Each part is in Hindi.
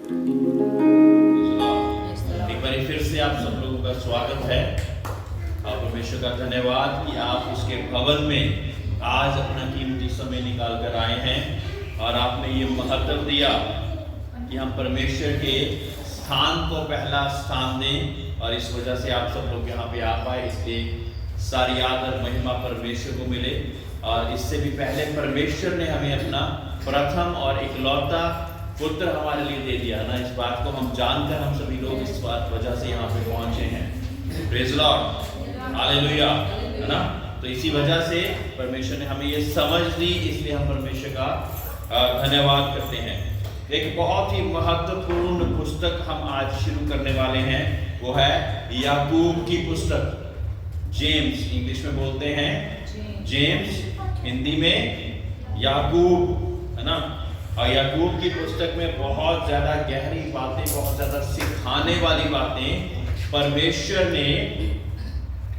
एक बार फिर से आप सब लोगों का स्वागत है और परमेश्वर का धन्यवाद कि आप उसके भवन में आज अपना कीमती समय निकाल कर आए हैं और आपने ये महत्व दिया कि हम परमेश्वर के स्थान को पहला स्थान दें और इस वजह से आप सब लोग यहाँ पे आ पाए। इसलिए सारी आदर महिमा परमेश्वर को मिले। और इससे भी पहले परमेश्वर ने हमें अपना प्रथम और इकलौता पुत्र हमारे लिए दे दिया ना। इस बात को हम जानकर हम सभी लोग इस बात वजह से यहाँ पे पहुंचे हैं। प्रेज़ लॉर्ड, हालेलुया, है ना। तो इसी वजह से परमेश्वर ने हमें ये समझ दी, इसलिए हम परमेश्वर का धन्यवाद करते हैं। एक बहुत ही महत्वपूर्ण पुस्तक हम आज शुरू करने वाले हैं, वो है याकूब की पुस्तक। जेम्स इंग्लिश में बोलते हैं, जेम्स हिंदी में याकूब, है ना। और याकूब की पुस्तक में बहुत ज़्यादा गहरी बातें, बहुत ज़्यादा सिखाने वाली बातें परमेश्वर ने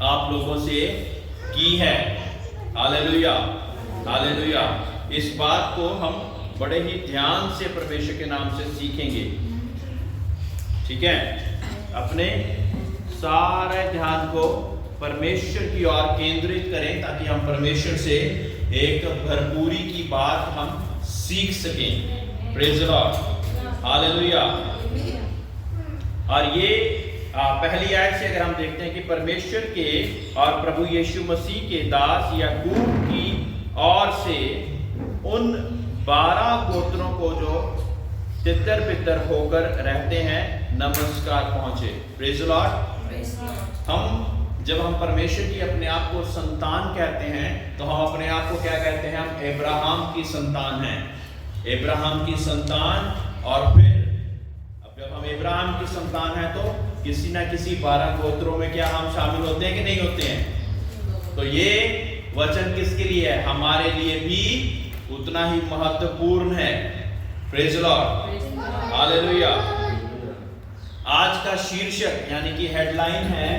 आप लोगों से की है। Hallelujah, hallelujah. इस बात को हम बड़े ही ध्यान से परमेश्वर के नाम से सीखेंगे, ठीक है। अपने सारे ध्यान को परमेश्वर की ओर केंद्रित करें ताकि हम परमेश्वर से एक भरपूरी की बात हम सीख सकें। Praise the Lord, hallelujah. और ये पहली आयत से अगर हम देखते हैं कि परमेश्वर के और प्रभु यीशु मसीह के दास याकूब की ओर से उन 12 गोत्रों को जो तितर बितर होकर रहते हैं नमस्कार पहुंचे। Praise the Lord. जब हम परमेश्वर की अपने आप को संतान कहते हैं तो हम अपने आप को क्या कहते हैं? हम अब्राहम की संतान हैं, अब्राहम की संतान। और फिर अब जब हम अब्राहम की संतान हैं तो किसी ना किसी 12 गोत्रों में क्या हम शामिल होते हैं कि नहीं होते हैं? तो ये वचन किसके लिए है? हमारे लिए भी उतना ही महत्वपूर्ण है। Praise the Lord, hallelujah. आज का शीर्षक यानी कि हेडलाइन है,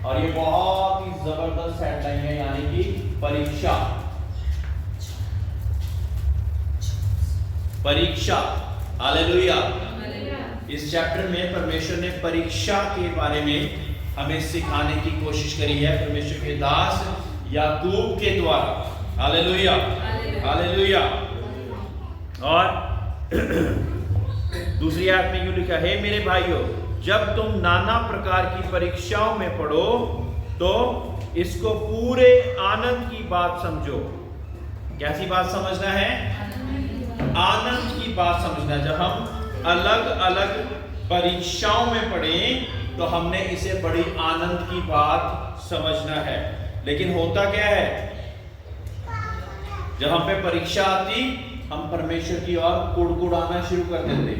और ये बहुत ही जबरदस्त हेडलाइन है, यानी कि परीक्षा। परीक्षा, हालेलुया। इस चैप्टर में परमेश्वर ने परीक्षा के बारे में हमें सिखाने की कोशिश करी है परमेश्वर के दास याकूब के द्वारा। Hallelujah, hallelujah. और दूसरी आयत में यूं लिखा है, मेरे भाइयों, जब तुम नाना प्रकार की परीक्षाओं में पड़ो तो इसको पूरे आनंद की बात समझो। कैसी बात समझना है? आनंद की बात समझना। जब हम अलग अलग परीक्षाओं में पड़े तो हमने इसे बड़ी आनंद की बात समझना है। लेकिन होता क्या है, जब हम पे परीक्षा आती हम परमेश्वर की ओर कुड़कुड़ाना शुरू कर देते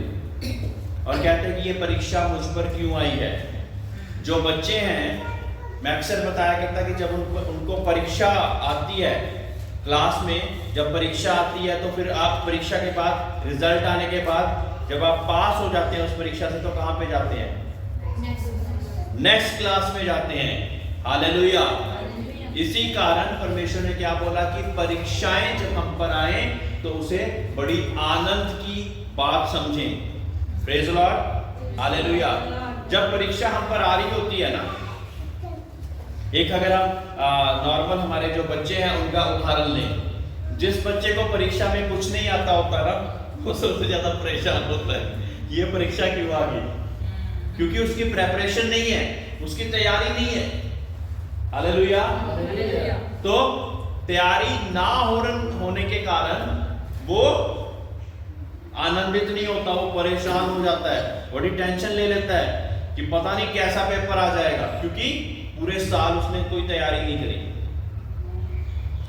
और कहते हैं कि ये परीक्षा मुझ पर क्यों आई है। जो बच्चे हैं, मैं अक्सर बताया करता कि जब उनको परीक्षा आती है क्लास में, जब परीक्षा आती है तो फिर आप परीक्षा के बाद, रिजल्ट आने के बाद जब आप पास हो जाते हैं उस परीक्षा से, तो कहाँ पे जाते हैं? नेक्स्ट क्लास में जाते हैं। हालेलुया। इसी कारण परमेश्वर ने क्या बोला कि परीक्षाएं जब हम पर आए तो उसे बड़ी आनंद की बात समझें। Praise the Lord, hallelujah. जब परीक्षा हम पर आ रही होती है ना, एक अगर हम नॉर्मल हमारे जो बच्चे हैं उनका उदाहरण लें। जिस बच्चे को परीक्षा में कुछ नहीं आता होता ना, वो सबसे ज्यादा परेशान होता है, ये परीक्षा क्यों आ गई? क्योंकि उसकी प्रेपरेशन नहीं है, उसकी तैयारी नहीं है। हालेलुया। तो तैयारी ना होने के कारण वो आनंदित नहीं होता, वो परेशान हो जाता है, बड़ी टेंशन ले लेता है कि पता नहीं कैसा पेपर आ जाएगा, क्योंकि पूरे साल उसने कोई तैयारी नहीं करी।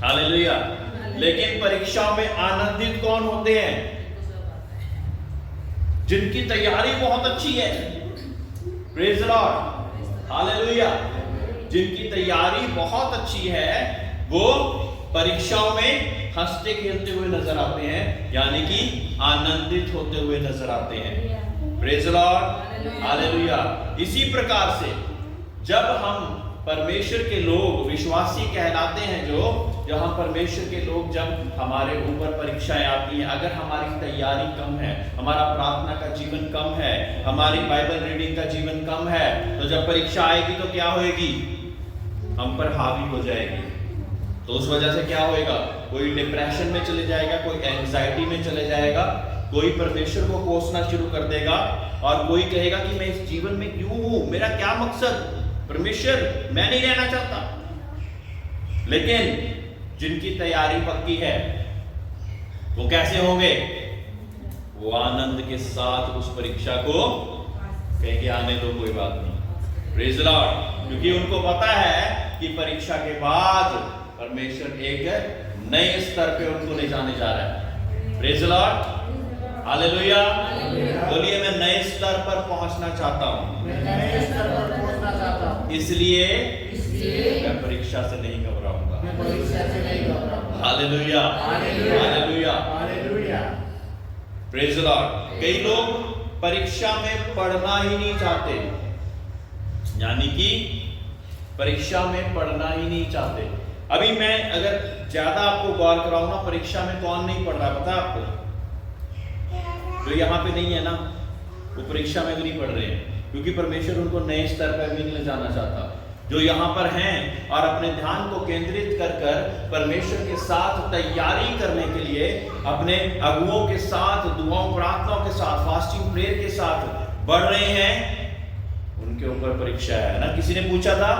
हालेलुया। लेकिन परीक्षाओं में आनंदित कौन होते हैं? जिनकी तैयारी बहुत अच्छी है। Praise the Lord, hallelujah. जिनकी तैयारी बहुत अच्छी है वो परीक्षाओं में हंसते खेलते हुए नजर आते हैं, यानी कि आनंदित होते हुए नजर आते हैं। Praise the Lord, hallelujah. इसी प्रकार से जब हम परमेश्वर के लोग विश्वासी कहलाते हैं जो जहाँ परमेश्वर के लोग, जब हमारे ऊपर परीक्षाएं आती हैं, अगर हमारी तैयारी कम है, हमारा प्रार्थना का जीवन कम है, हमारी बाइबल रीडिंग का जीवन कम है, तो जब परीक्षा आएगी तो क्या होएगी? हम पर हावी हो जाएगी। तो उस वजह से क्या होएगा? कोई डिप्रेशन में चले जाएगा, कोई एंजाइटी में चले जाएगा, कोई परमेश्वर को कोसना शुरू कर देगा, और कोई कहेगा कि मैं इस जीवन में क्यों हूं, मेरा क्या मकसद? परमेश्वर, मैं नहीं रहना चाहता। लेकिन जिनकी तैयारी पक्की है वो कैसे होंगे? वो आनंद के साथ उस परीक्षा को कहेंगे आने दो, कोई बात नहीं, प्रेज द लॉर्ड, क्योंकि उनको पता है कि परीक्षा के बाद परमेश्वर एक नए स्तर पे उनको ले जाने जा रहा है। Praise the Lord, hallelujah. बोलिए, मैं नए स्तर पर पहुंचना चाहता हूं, इसलिए मैं परीक्षा से नहीं घबराऊंगा। Hallelujah, hallelujah, hallelujah, praise the Lord. कई लोग परीक्षा में पढ़ना ही नहीं चाहते, यानी कि परीक्षा में पढ़ना ही नहीं चाहते। अभी मैं अगर ज्यादा आपको गौर कराऊं ना, परीक्षा में कौन नहीं पढ़ रहा पता है आपको? जो यहाँ पे नहीं है ना, वो परीक्षा में भी नहीं पढ़ रहे हैं, क्योंकि परमेश्वर उनको नए स्तर पर भी नहीं ले जाना चाहता। जो यहाँ पर हैं और अपने ध्यान को केंद्रित कर कर परमेश्वर के साथ तैयारी करने के लिए, अपने अगुओं के साथ, दुआओं प्रार्थनाओं के साथ, फास्टिंग प्रेयर के साथ बढ़ रहे हैं, उनके ऊपर परीक्षा है ना। किसी ने पूछा था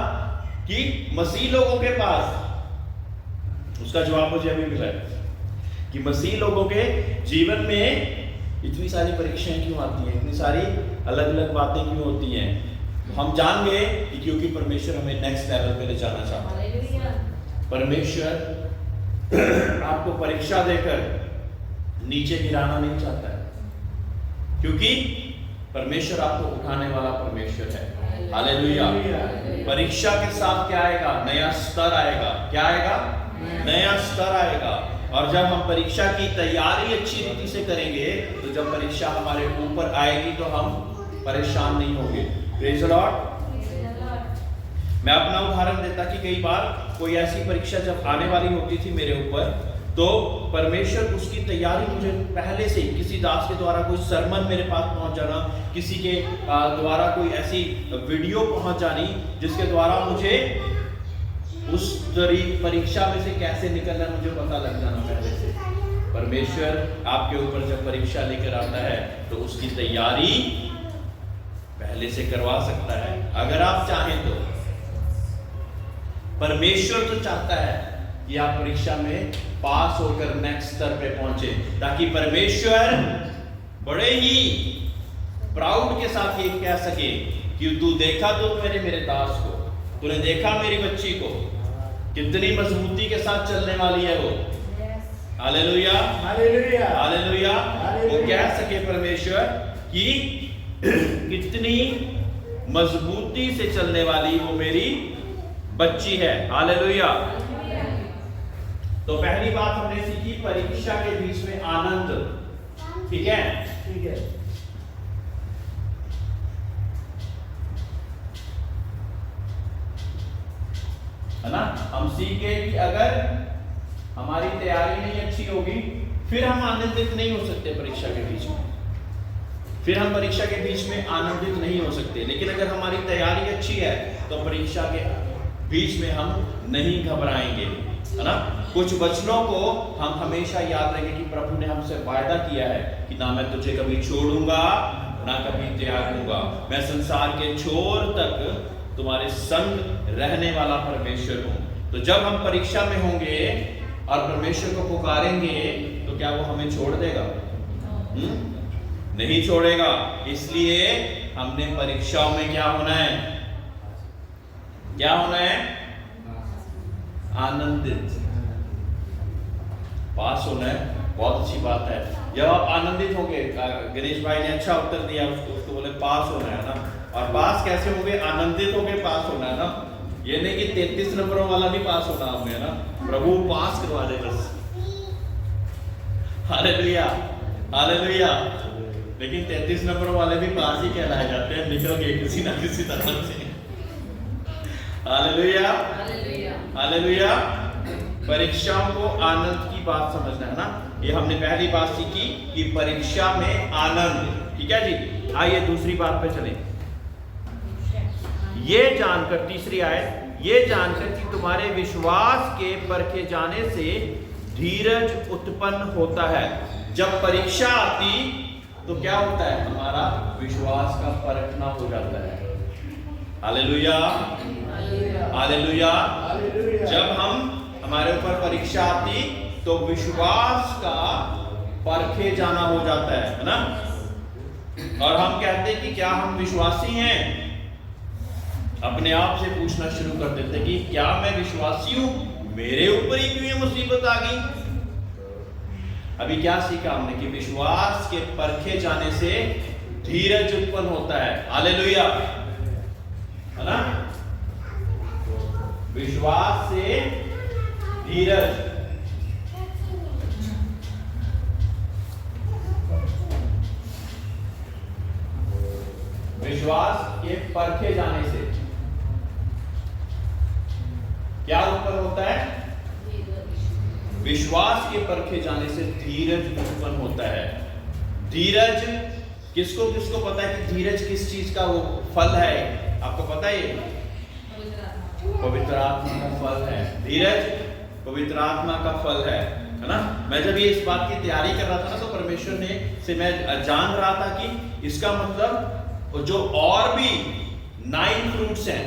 कि मसीह लोगों के पास, उसका जवाब मुझे अभी मिला कि मसीह लोगों के जीवन में इतनी सारी परीक्षाएं क्यों आती हैं, इतनी सारी अलग अलग बातें क्यों होती हैं? हम जान गए कि क्योंकि परमेश्वर हमें नेक्स्ट लेवल पे ले जाना चाहता है। परमेश्वर आपको परीक्षा देकर नीचे गिराना नहीं चाहता है, क्योंकि परमेश्वर आपको उठाने वाला परमेश्वर है। हालेलुया। परीक्षा के साथ क्या आएगा? नया स्तर आएगा। क्या आएगा? नया स्तर आएगा। और जब हम परीक्षा की तैयारी अच्छी रीति से करेंगे, तो जब परीक्षा हमारे ऊपर आएगी तो हम परेशान नहीं होंगे। Praise the Lord. मैं अपना उदाहरण देता कि कई बार कोई ऐसी परीक्षा जब आने वाली होती थी मेरे ऊपर, तो परमेश्वर उसकी तैयारी मुझे पहले से, किसी दास के द्वारा कोई सरमन मेरे पास पहुंच जाना, किसी के द्वारा कोई ऐसी वीडियो पहुंच जानी जिसके द्वारा मुझे उस परीक्षा में से कैसे निकलना मुझे पता लग जाना पहले से। परमेश्वर आपके ऊपर जब परीक्षा लेकर आता है तो उसकी तैयारी पहले से करवा सकता है, अगर आप चाहें तो। परमेश्वर तो चाहता है कि आप परीक्षा में पास होकर नेक्स्ट स्तर पे पहुंचे, ताकि परमेश्वर बड़े ही प्राउड के साथ ये कह सके कि तू देखा तो मेरे दास को, तूने देखा मेरी बच्ची को, कितनी मजबूती के साथ चलने वाली है वो। Hallelujah, hallelujah, hallelujah. वो कह सके परमेश्वर कि कितनी मजबूती से चलने वाली वो मेरी बच्ची है। हालेलुया। तो पहली बात हमने सीखी, परीक्षा के बीच में आनंद। ठीक है, ठीक है। है ना? हम सीख गए कि अगर हमारी तैयारी नहीं अच्छी होगी, फिर हम आनंदित नहीं हो सकते परीक्षा के बीच में, फिर हम परीक्षा के बीच में आनंदित नहीं हो सकते। लेकिन अगर हमारी तैयारी अच्छी है तो परीक्षा के बीच में हम नहीं घबराएंगे, है ना? कुछ वचनों को हम हमेशा याद रखें कि प्रभु ने हमसे वायदा किया है कि ना मैं तुझे कभी छोड़ूंगा ना कभी त्यागूंगा, मैं संसार के छोर तक तुम्हारे संग रहने वाला परमेश्वर हूं। तो जब हम परीक्षा में होंगे और परमेश्वर को पुकारेंगे तो क्या वो हमें छोड़ देगा? नहीं छोड़ेगा। इसलिए हमने परीक्षाओं में क्या होना है? क्या होना है? आनंदित, पास होना है। बहुत अच्छी बात है। जब आप आनंदित होंगे, गणेश भाई ने अच्छा उत्तर दिया, उसको बोले पास होना है ना। और पास कैसे होंगे? आनंदित होंगे, पास होना है ना। ये नहीं कि 33 नंबरों वाला भी पास होना हमें ना, प्रभु पास करवा दे बस। Hallelujah, hallelujah. लेकिन 33 नंबरों वाले भी पास ही कहलाए जाते हैं, निकल गए किसी ना किसी तरह से। Hallelujah, hallelujah. परीक्षाओं को आनंद की बात समझना है ना। ये हमने पहली बात सीखी कि परीक्षा में आनंद। ठीक है जी, आइए दूसरी बात पे चलें। ये जानकर, तीसरी आयत, ये जानकर कि तुम्हारे विश्वास के परखे जाने से धीरज उत्पन्न होता है। जब परीक्षा आती तो क्या होता है, हमारा विश्वास का परखना हो जाता है। Hallelujah, hallelujah. जब हमारे ऊपर परीक्षा आती तो विश्वास का परखे जाना हो जाता है ना। और हम कहते हैं कि क्या हम विश्वासी हैं? अपने आप से पूछना शुरू कर देते कि क्या मैं विश्वासी हूं? मेरे ऊपर ही क्यों ये मुसीबत आ गई? अभी क्या सीखा हमने कि विश्वास के परखे जाने से धीरज उत्पन्न होता है। हालेलुया, है ना। विश्वास से धीरज। विश्वास के परखे जाने से क्या उत्पन्न होता है? विश्वास के परखे जाने से धीरज उत्पन्न होता है। धीरज किसको किसको पता है कि धीरज किस चीज का वो फल है? आपको पता है? पवित्र आत्मा का फल है। धीरज पवित्र आत्मा का फल है ना। मैं जब ये इस बात की तैयारी कर रहा था ना, तो परमेश्वर ने से मैं जान रहा था कि इसका मतलब जो और भी 9 फ्रूट्स हैं,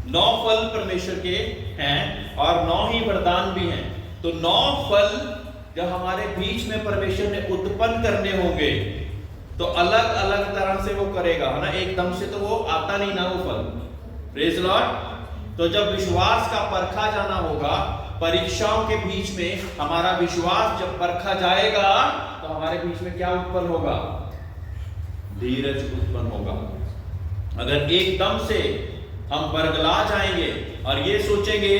9 फल परमेश्वर के हैं और 9 ही वरदान भी हैं। तो 9 फल जब हमारे बीच में परमेश्वर ने उत्पन्न करने होंगे तो अलग अलग तरह से वो करेगा, है ना। एकदम से तो वो आता नहीं ना वो फल। Praise Lord. तो जब विश्वास का परखा जाना होगा, परीक्षाओं के बीच में हमारा विश्वास जब परखा जाएगा तो हमारे बीच में क्या उत्पन्न होगा? धीरज उत्पन्न होगा। अगर एकदम से हम बरगला जाएंगे और ये सोचेंगे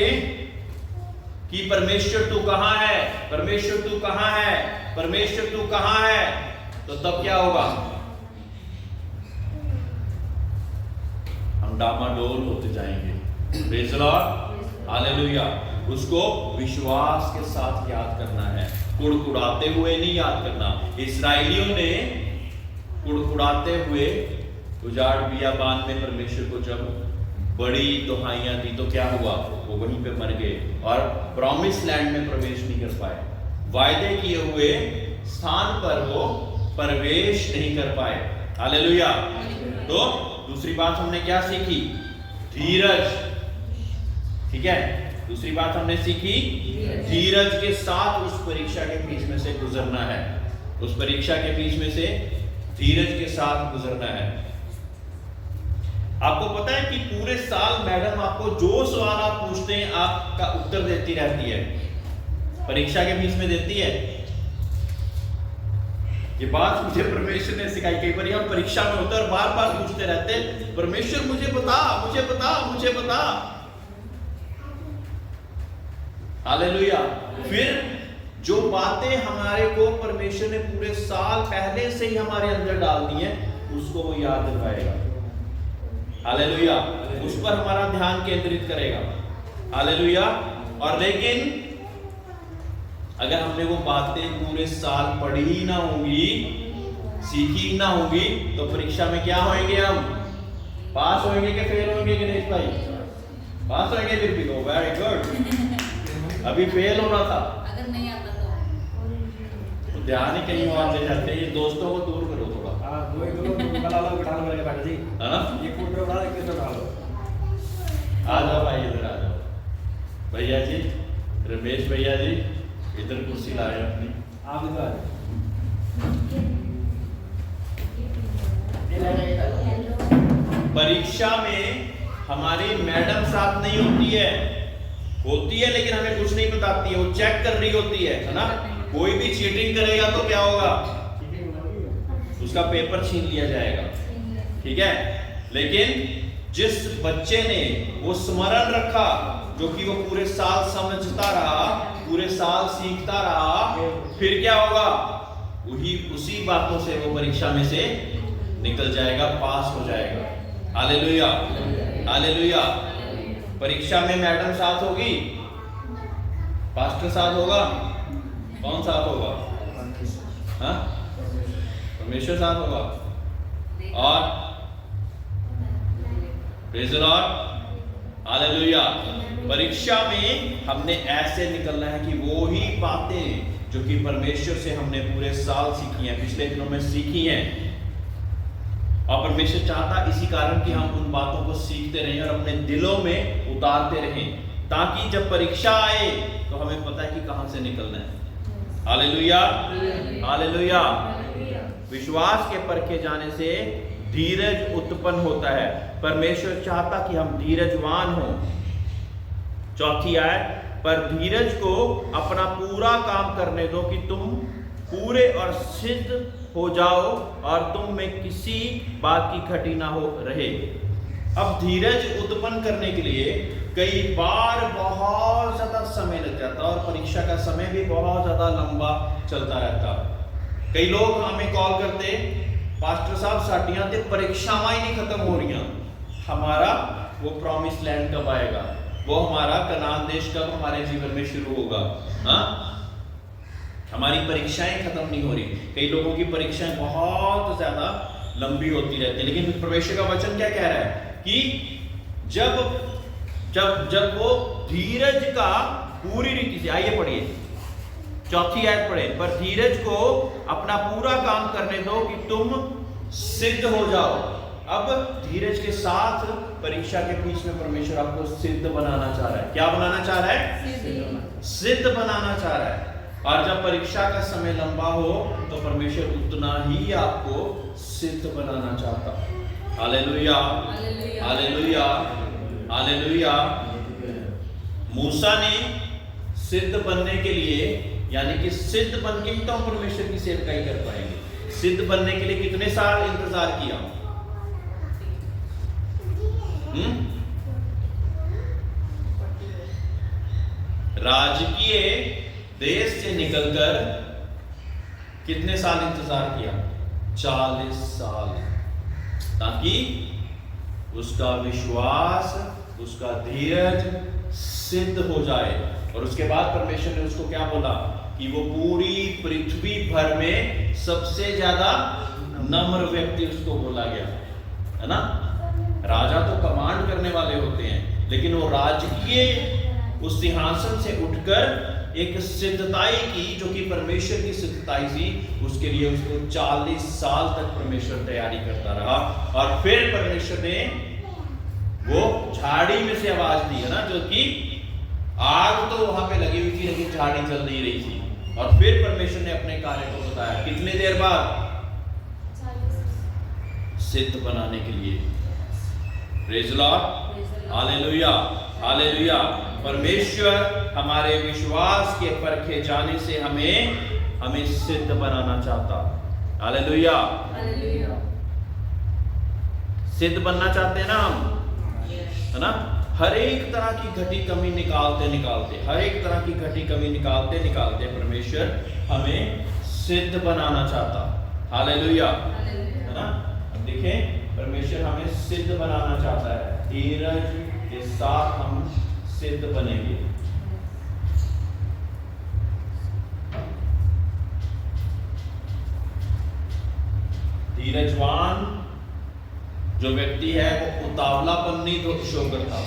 कि परमेश्वर तू कहां है, परमेश्वर तू कहां है, परमेश्वर तू कहां है, तो तब क्या होगा? हम डामाडोल होते जाएंगे। Praise Lord, hallelujah. उसको विश्वास के साथ याद करना है, कुड़कुड़ाते हुए नहीं याद करना। इस्राएलियों ने कुड़कुड़ाते हुए उजाड़ बियाबान में परमेश्वर को जब बड़ी दुहाइयां दी तो क्या हुआ? वो वहीं पे मर गए और प्रॉमिस लैंड में प्रवेश नहीं कर पाए। वायदे किए हुए स्थान पर वो प्रवेश नहीं कर पाए। हालेलुया। तो दूसरी बात हमने क्या सीखी? धीरज। ठीक है, दूसरी बात हमने सीखी धीरज के साथ उस परीक्षा के बीच में से गुजरना है। उस परीक्षा के बीच में से धीरज के साथ गुजरना है। आपको पता है कि पूरे साल मैडम आपको जो सवाल आप पूछते हैं आपका उत्तर देती रहती है, परीक्षा के बीच में देती है। ये बात मुझे परमेश्वर ने सिखाई। कई बार हम परीक्षा में होते और बार बार पूछते रहते, परमेश्वर मुझे बता, मुझे बता, मुझे बता। हालेलुया। फिर जो बातें हमारे को परमेश्वर ने पूरे साल पहले से ही हमारे अंदर डाल दी हैं, उसको वो याद दिलवाएगा। हालेलुया। उस पर हमारा ध्यान केंद्रित करेगा। हालेलुया। और लेकिन अगर हमने वो बातें पूरे साल पढ़ी ही ना होंगी, सीखी ही ना होंगी, तो परीक्षा में क्या होंगे? हम पास होंगे कि फेल होंगे? गणेश भाई पास होंगे। फिर भी वेरी गुड। अभी फेल होना था, अगर नहीं आता तो ध्यान ही कहीं और ले जाते हैं। ये दोस्तों को दूर करो थोड़ा। आ जाओ भाई, इधर आ जाओ। भैया जी, रमेश भैया जी, इधर कुर्सी लाए अपनी। आप इधर आ जाओ। परीक्षा में हमारी मैडम साथ नहीं होती है, लेकिन हमें कुछ नहीं बताती है। वो चेक कर रही होती है ना। कोई भी चीटिंग करेगा तो क्या होगा? उसका पेपर छीन लिया जाएगा। ठीक है। लेकिन जिस बच्चे ने वो स्मरण रखा, जो कि वो पूरे साल समझता रहा, पूरे साल सीखता रहा, फिर क्या होगा? वही उसी बातों से वो परीक्षा में से निकल जाएगा, पास हो जाएगा। Hallelujah, hallelujah. परीक्षा में मैडम साथ होगी, पास्टर साथ होगा? कौन साथ होगा? हाँ, परमेश्वर साथ होगा। और प्रेज़ द लॉर्ड, हालेलुया। परीक्षा में हमने ऐसे निकलना है कि वो ही बातें जो कि परमेश्वर से हमने पूरे साल सीखी हैं, पिछले दिनों में सीखी हैं, और परमेश्वर चाहता इसी कारण कि हम उन बातों को सीखते रहें और अपने दिलों में उतारते रहें, ताकि जब परीक्षा आए तो हमें पता है कि कहां से निकलना है। Hallelujah, hallelujah. विश्वास के परखे जाने से धीरज उत्पन्न होता है। परमेश्वर चाहता कि हम धीरजवान हों। चौथी आयत, पर धीरज को अपना पूरा काम करने दो कि तुम पूरे और सिद्ध हो जाओ और तुम में किसी बात की खटी ना हो रहे। अब धीरज उत्पन्न करने के लिए कई बार बहुत ज्यादा समय लग जाता और परीक्षा का समय भी बहुत ज्यादा लंबा चलता रहता। कई लोग हमें कॉल करते, पास्टर साहब साटियां ते परीक्षाएं नहीं खत्म हो रही, हमारा वो प्रॉमिस लैंड कब आएगा, वो हमारा कनान देश कब हमारे जीवन में शुरू होगा। हाँ, हमारी परीक्षाएं खत्म नहीं हो रही। कई लोगों की परीक्षाएं बहुत ज्यादा लंबी होती रहती है, लेकिन परमेश्वर का वचन क्या कह रहा है कि जब जब जब वो धीरज का पूरी रीति से, आइए पढ़िए चौथी आयत पढ़े, पर धीरज को अपना पूरा काम करने दो कि तुम सिद्ध हो जाओ। अब धीरज के साथ परीक्षा के बीच में परमेश्वर आपको सिद्ध बनाना चाह रहा है। क्या बनाना चाह रहा है? सिद्ध बनाना चाह रहा है। और जब परीक्षा का समय लंबा हो तो परमेश्वर उतना ही आपको सिद्ध बनाना चाहता है। Hallelujah, hallelujah, hallelujah. मूसा ने सिद्ध बनने के लिए, यानी कि सिद्ध बन के ही तो हम परमेश्वर की सेवकाई कर पाएंगे। सिद्ध बनने के लिए कितने साल इंतजार किया? राजकीय देश से निकलकर कितने साल इंतजार किया? 40 साल, ताकि उसका विश्वास, उसका धीरज सिद्ध हो जाए। और उसके बाद परमेश्वर ने उसको क्या बोला कि वो पूरी पृथ्वी भर में सबसे ज्यादा नम्र व्यक्ति उसको बोला गया, है ना। राजा तो कमांड करने वाले होते हैं, लेकिन वो राजकीय उस सिंहासन से उठकर एक सिद्धताई की, जो कि परमेश्वर की सिद्धताई थी, उसके लिए उसको 40 साल तक परमेश्वर तैयारी करता रहा। और फिर परमेश्वर ने वो झाड़ी में से आवाज दी, है ना, जो कि आग तो वहां पे लगी हुई थी लेकिन झाड़ी जल नहीं रही थी। और फिर परमेश्वर ने अपने कार्य को बताया, कितने देर बाद? सिद्ध बनाने के लिए। Praise the Lord, hallelujah, hallelujah. परमेश्वर हमारे विश्वास के परखे जाने से हमें सिद्ध बनाना चाहता। Hallelujah, hallelujah. सिद्ध बनना चाहते हैं ना हम, है ना। हर एक तरह की घटी कमी निकालते हर एक तरह की घटी कमी निकालते परमेश्वर हमें सिद्ध बनाना चाहता। हालेलुया, है ना। अब देखें, परमेश्वर हमें सिद्ध बनाना चाहता है। धीरज के साथ हम सिद्ध बनेंगे। धीरजवान जो व्यक्ति है वो उतावलापन नहीं तो शो करता।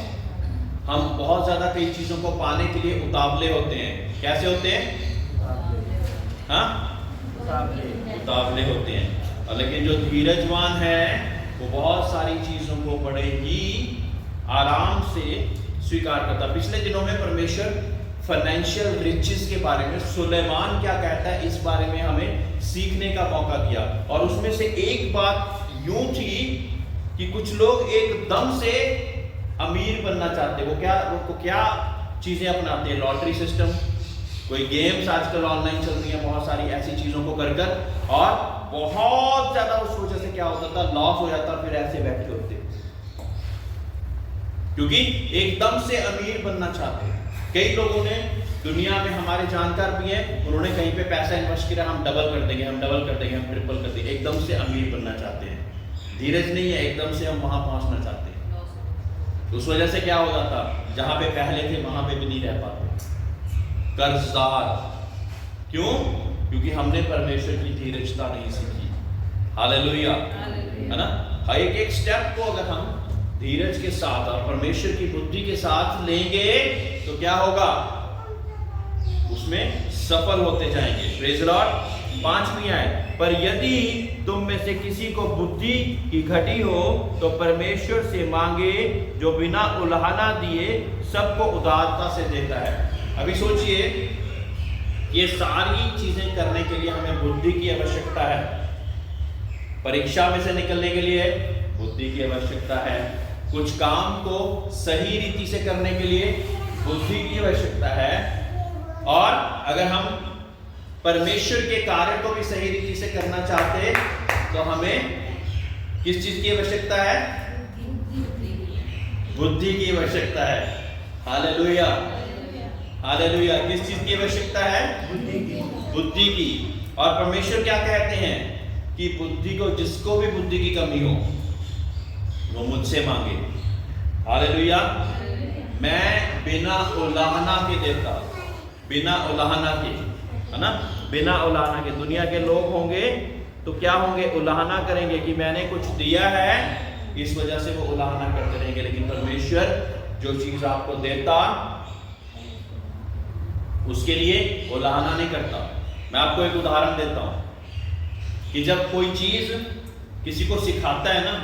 हम बहुत ज्यादा कई चीजों को पाने के लिए उतावले होते हैं। कैसे होते हैं? हाँ, उतावले होते हैं। और लेकिन जो धीरजवान है वो बहुत सारी चीजों को बड़े ही आराम से स्वीकार करता। पिछले दिनों में परमेश्वर फाइनेंशियल रिचेस के बारे में, सुलेमान क्या कहता है इस बारे में हमें सीखने का मौका दिया। और उसमें से एक बात यूं थी कि कुछ लोग एकदम से अमीर बनना चाहते। वो क्या चीजें अपनाते हैं? लॉटरी सिस्टम, कोई गेम्स आजकल ऑनलाइन चल रही है, बहुत सारी ऐसी चीजों को कर और बहुत ज्यादा उस वजह से क्या होता था, लॉस हो जाता, फिर ऐसे बैठे होते क्योंकि एकदम से अमीर बनना चाहते हैं। कई लोगों ने दुनिया में, हमारे जानकार भी हैं, उन्होंने कहीं पे पैसा इन्वेस्ट किया, हम डबल कर देंगे, हम ट्रिपल कर देंगे। एकदम से अमीर बनना चाहते हैं। धीरज नहीं है, एकदम से हम वहां पहुंचना चाहते हैं। उस वजह से क्या हो जाता, जहां पे पहले थे वहां पे भी नहीं रह पाते। कर्जदार। क्यों? क्योंकि हमने परमेश्वर की धीरजता नहीं सीखी। हालेलुया, है ना। एक एक स्टेप को अगर हम धीरज के साथ और परमेश्वर की बुद्धि के साथ लेंगे तो क्या होगा? उसमें सफल होते जाएंगे। Praise Lord. 5वीं आयत, पर यदि तुम में से किसी को बुद्धि की घटी हो तो परमेश्वर से मांगे जो बिना उलाहना दिए सबको उदारता से देता है। अभी सोचिए, ये सारी चीजें करने के लिए हमें बुद्धि की आवश्यकता है। परीक्षा में से निकलने के लिए बुद्धि की आवश्यकता है। कुछ काम को सही रीति से करने के लिए बुद्धि की आवश्यकता है। और अगर हम परमेश्वर के कार्य को भी सही रीति से करना चाहते तो हमें किस चीज की आवश्यकता है? बुद्धि की आवश्यकता है। Hallelujah, hallelujah. किस चीज की आवश्यकता है? बुद्धि की। और परमेश्वर क्या कहते हैं कि बुद्धि को, जिसको भी बुद्धि की कमी हो वो मुझसे मांगे। हालेलुया। मैं बिना उलाहना के देता, बिना उलाहना के, है ना, बिना उलाहना के। दुनिया के लोग होंगे तो क्या होंगे? उलाहना करेंगे कि मैंने कुछ दिया है, इस वजह से वो उलाहना करते रहेंगे। लेकिन परमेश्वर जो चीज आपको देता उसके लिए उलाहना नहीं करता। मैं आपको एक उदाहरण देता हूं कि जब कोई चीज किसी को सिखाता है ना,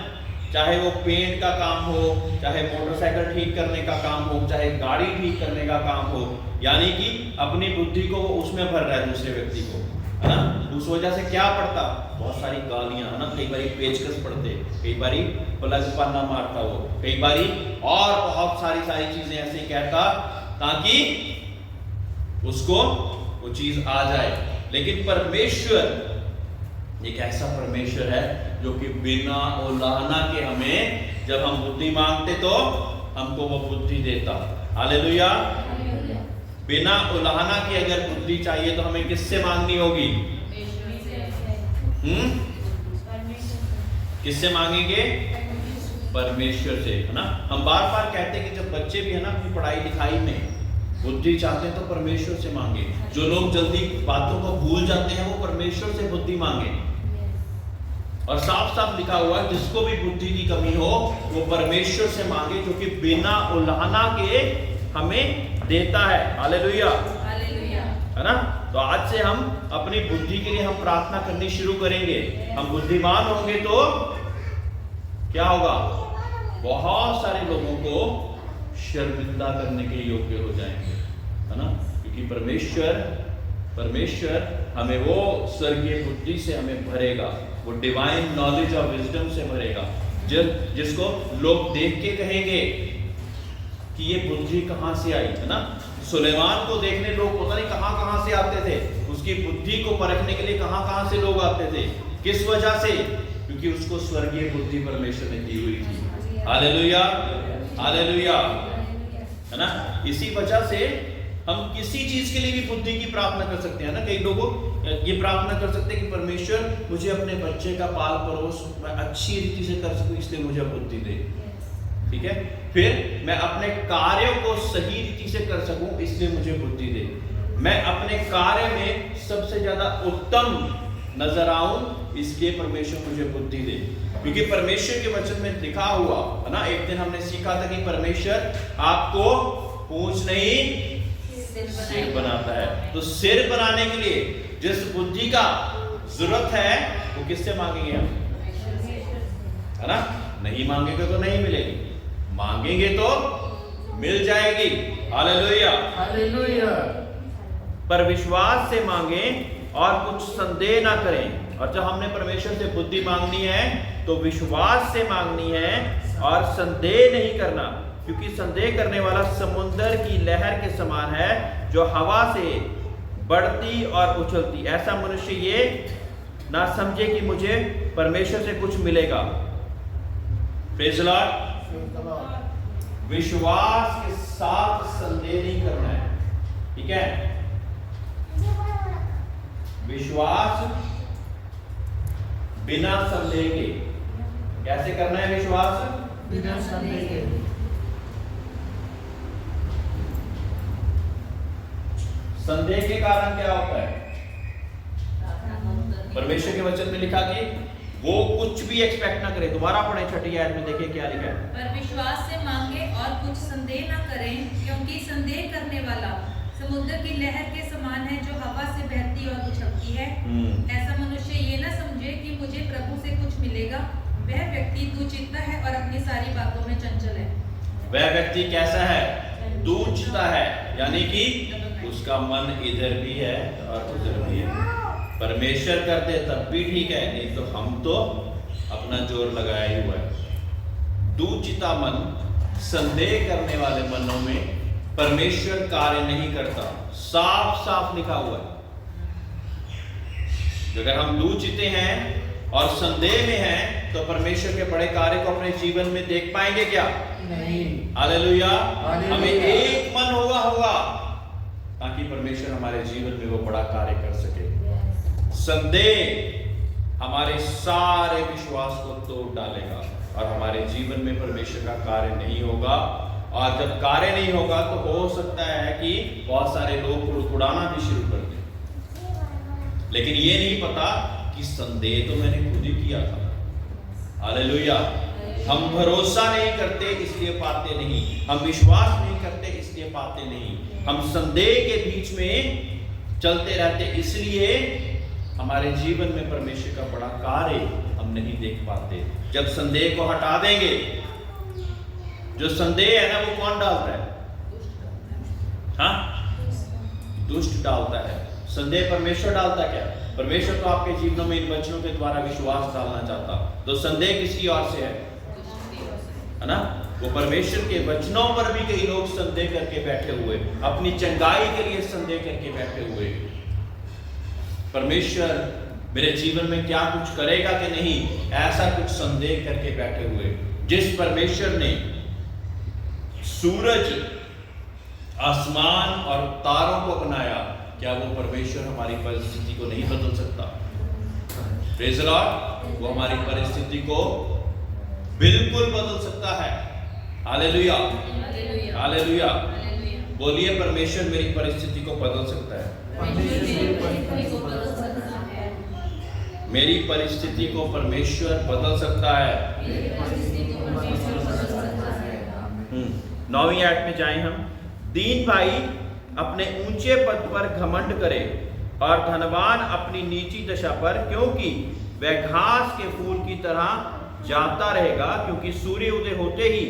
चाहे वो पेंट का काम हो, चाहे मोटरसाइकिल ठीक करने का काम हो, चाहे गाड़ी ठीक करने का काम हो, यानी कि अपनी बुद्धि को वो उसमें भर रहा है दूसरे व्यक्ति को, है ना। उस वजह से क्या पड़ता? बहुत सारी गालियां, है ना। कई बारी पेचकस पड़ते, कई बारी प्लग पन्ना मारता वो, कई बारी और बहुत सारी चीजें ऐसे कहता ताकि उसको वो चीज आ जाए। लेकिन परमेश्वर एक ऐसा परमेश्वर है जो कि बिना उलाहना के हमें, जब हम बुद्धि मांगते तो हमको वो बुद्धि देता। हालेलुया। बिना उलाहना के अगर बुद्धि चाहिए तो हमें किससे मांगनी होगी? किससे मांगेंगे? परमेश्वर से, है ना। हम बार बार कहते हैं कि जब बच्चे भी है ना अपनी पढ़ाई लिखाई में बुद्धि चाहते हैं तो परमेश्वर से मांगे। जो लोग जल्दी बातों को भूल जाते हैं वो परमेश्वर से बुद्धि मांगे। और साफ साफ लिखा हुआ है जिसको भी बुद्धि की कमी हो वो परमेश्वर से मांगे जो कि बिना उलाहना के हमें देता है। हालेलुया, है ना। तो आज से हम अपनी बुद्धि के लिए हम प्रार्थना करनी शुरू करेंगे। हम बुद्धिमान होंगे तो क्या होगा? बहुत सारे लोगों को शर्मिंदा करने के योग्य हो जाएंगे, है ना। क्योंकि परमेश्वर हमें वो स्वर्गीय बुद्धि से हमें भरेगा, वो डिवाइन नॉलेज और विजडम से भरेगा, जिसको लोग देख के कहेंगे कि ये बुद्धि कहां से आई, है ना। सुलेमान को देखने लोग पता नहीं कहां से आते थे, उसकी बुद्धि को परखने के लिए कहां से लोग आते थे। किस वजह से? क्योंकि उसको स्वर्गीय बुद्धि परमेश्वर ने दी हुई थी। हालेलुया, हालेलुया, है ना। इसी वजह से हम किसी चीज के लिए भी बुद्धि की प्रार्थना कर सकते हैं ना। कई लोगों ये प्रार्थना कर सकते हैं कि परमेश्वर मुझे अपने बच्चे का पाल परोस मैं अच्छी रीति से कर सकूं, इसलिए मुझे बुद्धि दे। ठीक है। फिर मैं अपने कार्यों को सही रीति से कर सकूं, इसलिए मुझे बुद्धि दे। मैं अपने कार्य में सबसे ज्यादा उत्तम नजर आऊं, इसलिए परमेश्वर मुझे बुद्धि दे। क्योंकि परमेश्वर के वचन में लिखा हुआ है ना, एक दिन हमने सीखा था कि परमेश्वर आपको पूंछ नहीं सिर बनाता है। तो सिर बनाने के लिए जिस बुद्धि का जरूरत है वो किससे मांगेंगे हम, है ना। नहीं मांगेंगे तो नहीं मिलेगी, मांगेंगे तो मिल जाएगी। Hallelujah, hallelujah. पर विश्वास से मांगे और कुछ संदेह ना करें। और जब हमने परमेश्वर से बुद्धि मांगनी है तो विश्वास से मांगनी है और संदेह नहीं करना, क्योंकि संदेह करने वाला समुद्र की लहर के समान है जो हवा से बढ़ती और उछलती। ऐसा मनुष्य ये ना समझे कि मुझे परमेश्वर से कुछ मिलेगा। Praise the Lord. विश्वास के साथ संदेह नहीं करना है, ठीक है। विश्वास बिना संदेह के। कैसे करना है विश्वास? बिना संदेह के। संदेह के कारण क्या होता है? परमेश्वर के वचन में लिखा कि वो कुछ भी एक्सपेक्ट ना करे। दोबारा पढ़े 6ठी आयत में, देखिए क्या लिखा है। पर विश्वास से मांगे और कुछ संदेह ना करें, क्योंकि संदेह करने वाला समुद्र की लहर के समान है, जो हवा से बहती और उछलती है। ऐसा मनुष्य ये ना समझे कि मुझे प्रभु से कुछ मिलेगा। वह व्यक्ति दुचित्ता है और अपनी सारी बातों में चंचल है। वह व्यक्ति कैसा है? दुचित्ता है, यानी कि उसका मन इधर भी है और उधर भी है। परमेश्वर करते तब भी ठीक है, नहीं तो हम तो अपना जोर लगाया ही हुआ है। दुचित्ता मन, संदेह करने वाले मनों में परमेश्वर कार्य नहीं करता। साफ साफ लिखा हुआ है। अगर हम दुचित्ते हैं और संदेह में हैं, तो परमेश्वर के बड़े कार्य को अपने जीवन में देख पाएंगे क्या? नहीं। हालेलुया। हमें एक मन होगा ताकि परमेश्वर हमारे जीवन में वो बड़ा कार्य कर सके। संदेह हमारे सारे विश्वास को तोड़ डालेगा और हमारे जीवन में परमेश्वर का कार्य नहीं होगा। और जब कार्य नहीं होगा तो हो सकता है कि बहुत सारे लोग कुड़कुड़ाना भी शुरू कर दें, लेकिन ये नहीं पता कि संदेह तो मैंने खुद ही किया था। हालेलुया। हम भरोसा नहीं करते इसलिए पाते नहीं, हम विश्वास नहीं करते इसलिए पाते नहीं, हम संदेह के बीच में चलते रहते, इसलिए हमारे जीवन में परमेश्वर का बड़ा कार्य हम नहीं देख पाते। जब संदेह को हटा देंगे, जो संदेह है ना वो कौन डालता है? हाँ, दुष्ट डालता है। संदेह परमेश्वर डालता क्या? परमेश्वर तो आपके जीवनों में इन वचनों के द्वारा विश्वास डालना चाहता, तो संदेह किसकी ओर से है ना? वो परमेश्वर के वचनों पर भी कई लोग संदेह करके बैठे हुए, अपनी चंगाई के लिए संदेह करके बैठे हुए। परमेश्वर मेरे जीवन में क्या कुछ करेगा कि नहीं, ऐसा कुछ संदेह करके बैठे हुए। जिस परमेश्वर ने सूरज, आसमान और तारों को बनाया, क्या वो परमेश्वर हमारी परिस्थिति को नहीं बदल सकता? Praise the Lord. वो हमारी परिस्थिति को बिल्कुल बदल सकता है। Hallelujah, hallelujah. बोलिए, परमेश्वर मेरी परिस्थिति को बदल सकता है। मेरी परिस्थिति को परमेश्वर बदल सकता है। 9वीं आयत में जाएं हम। दीन भाई अपने ऊंचे पद पर घमंड करे और धनवान अपनी नीची दशा पर, क्योंकि वह घास के फूल की तरह जाता रहेगा। क्योंकि सूर्य उदय होते ही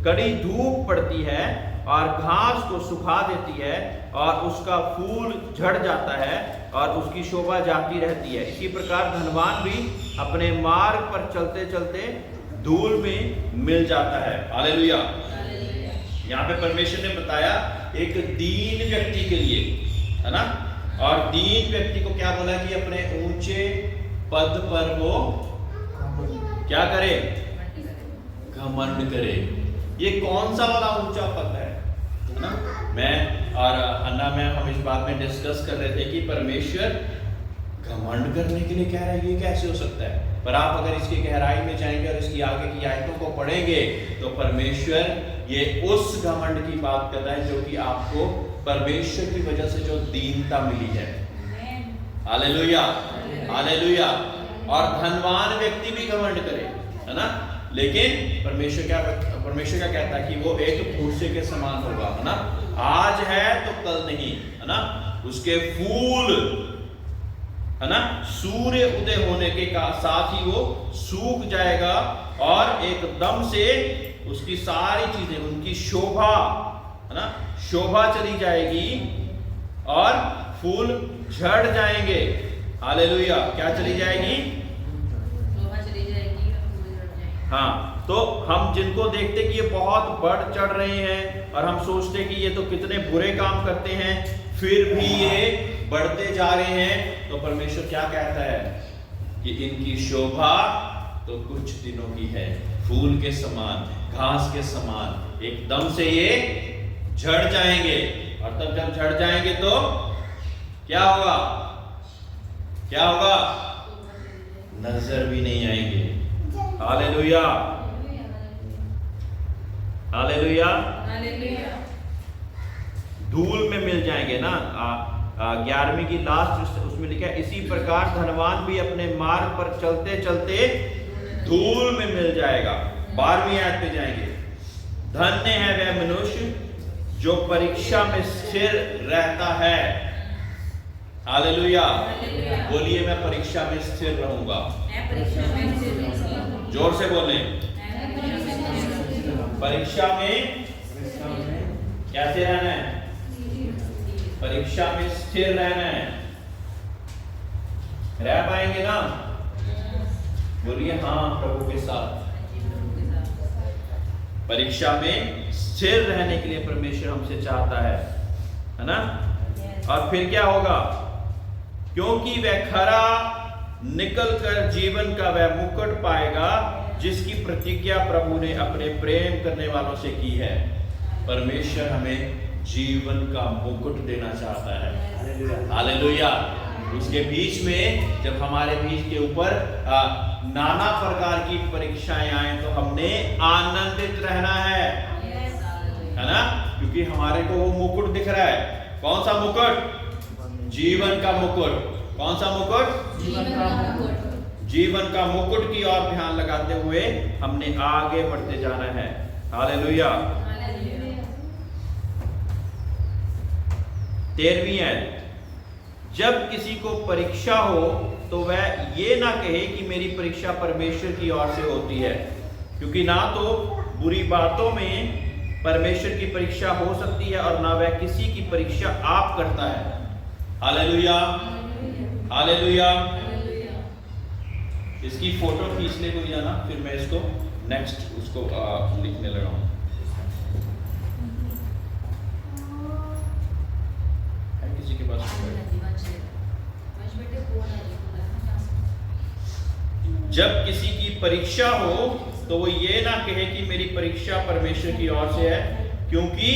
कड़ी धूप पड़ती है और घास को सुखा देती है और उसका फूल झड़ जाता है और उसकी शोभा जाती रहती है। इसी प्रकार धनवान भी अपने मार्ग पर चलते चलते धूल में मिल जाता है। हालेलुया। यहाँ पे परमेश्वर ने बताया एक दीन व्यक्ति के लिए, है ना? और दीन व्यक्ति को क्या बोला कि अपने ऊंचे पद पर वो क्या करे? घमंड करे। ये कौन सा वाला ऊंचा पद है ना? मैं और अन्ना में हम इस बात में डिस्कस कर रहे थे कि परमेश्वर घमंड करने के लिए कह रहा है, ये कैसे हो सकता है? पर आप अगर इसकी गहराई में जाएंगे और इसकी आगे की आयतों को पढ़ेंगे तो परमेश्वर ये उस घमंड की बात करता है जो कि आपको परमेश्वर की वजह से जो दीनता मिली है। Hallelujah, hallelujah. और धनवान व्यक्ति भी घमंड करे, है ना? लेकिन परमेश्वर क्या कहता है कि वो एक फूसे के समान होगा, है ना? आज है तो कल नहीं, है ना? उसके फूल, है ना, सूर्य उदय होने के साथ ही वो सूख जाएगा और एकदम से उसकी सारी चीजें, उनकी शोभा, है ना, शोभा चली जाएगी और फूल झड़ जाएंगे। हालेलुया। क्या चली जाएगी? शोभा चली जाएगी और फूल झड़ जाएंगे। हाँ, तो हम जिनको देखते कि ये बहुत बढ़ चढ़ रहे हैं और हम सोचते कि ये तो कितने बुरे काम करते हैं, फिर भी ये बढ़ते जा रहे हैं, तो परमेश्वर क्या कहता है कि इनकी शोभा तो कुछ दिनों की है, फूल के समान, घास के समान, एकदम से ये झड़ जाएंगे। और तब जब झड़ जाएंगे तो क्या होगा? क्या होगा? नजर भी नहीं आएंगे। Hallelujah, hallelujah. हालेलुया। धूल में मिल जाएंगे ना। 11वीं की लास्ट उसमें लिखा है, इसी प्रकार धनवान भी अपने मार्ग पर चलते चलते धूल में मिल जाएगा। 12वीं आयत पे जाएंगे। धन्य है वह मनुष्य जो परीक्षा में स्थिर रहता है। हालेलुया। बोलिए मैं परीक्षा में स्थिर रहूंगा। जोर से बोले। परीक्षा में कैसे रहना है? परीक्षा में स्थिर रहना है। रह पाएंगे ना? बोलिए हाँ प्रभु के साथ। परीक्षा में स्थिर रहने के लिए परमेश्वर हमसे चाहता है ना? और फिर क्या होगा? क्योंकि वह खरा निकलकर जीवन का वह मुकुट पाएगा जिसकी प्रतिज्ञा प्रभु ने अपने प्रेम करने वालों से की है। परमेश्वर हमें जीवन का मुकुट देना चाहता है। हालेलुया। उसके बीच में जब हमारे बीच के ऊपर नाना प्रकार की परीक्षाएं आए तो हमने आनंदित रहना है ना? क्योंकि हमारे को वो मुकुट दिख रहा है। कौन सा मुकुट? जीवन का मुकुट। कौन सा मुकुट? जीवन का मुकुट की ओर ध्यान लगाते हुए हमने आगे बढ़ते जाना है। हालेलुया। 13वीं आयत। जब किसी को परीक्षा हो तो वह ये ना कहे कि मेरी परीक्षा परमेश्वर की ओर से होती है, क्योंकि ना तो बुरी बातों में परमेश्वर की परीक्षा हो सकती है और ना वह किसी की परीक्षा आप करता है। हालेलुया। हालेलुया। इसकी फोटो खींचने को जाना, फिर मैं इसको नेक्स्ट उसको लिखने लगा हूं। किसी के पास जब किसी की परीक्षा हो तो वो ये ना कहे कि मेरी परीक्षा परमेश्वर की ओर से है, क्योंकि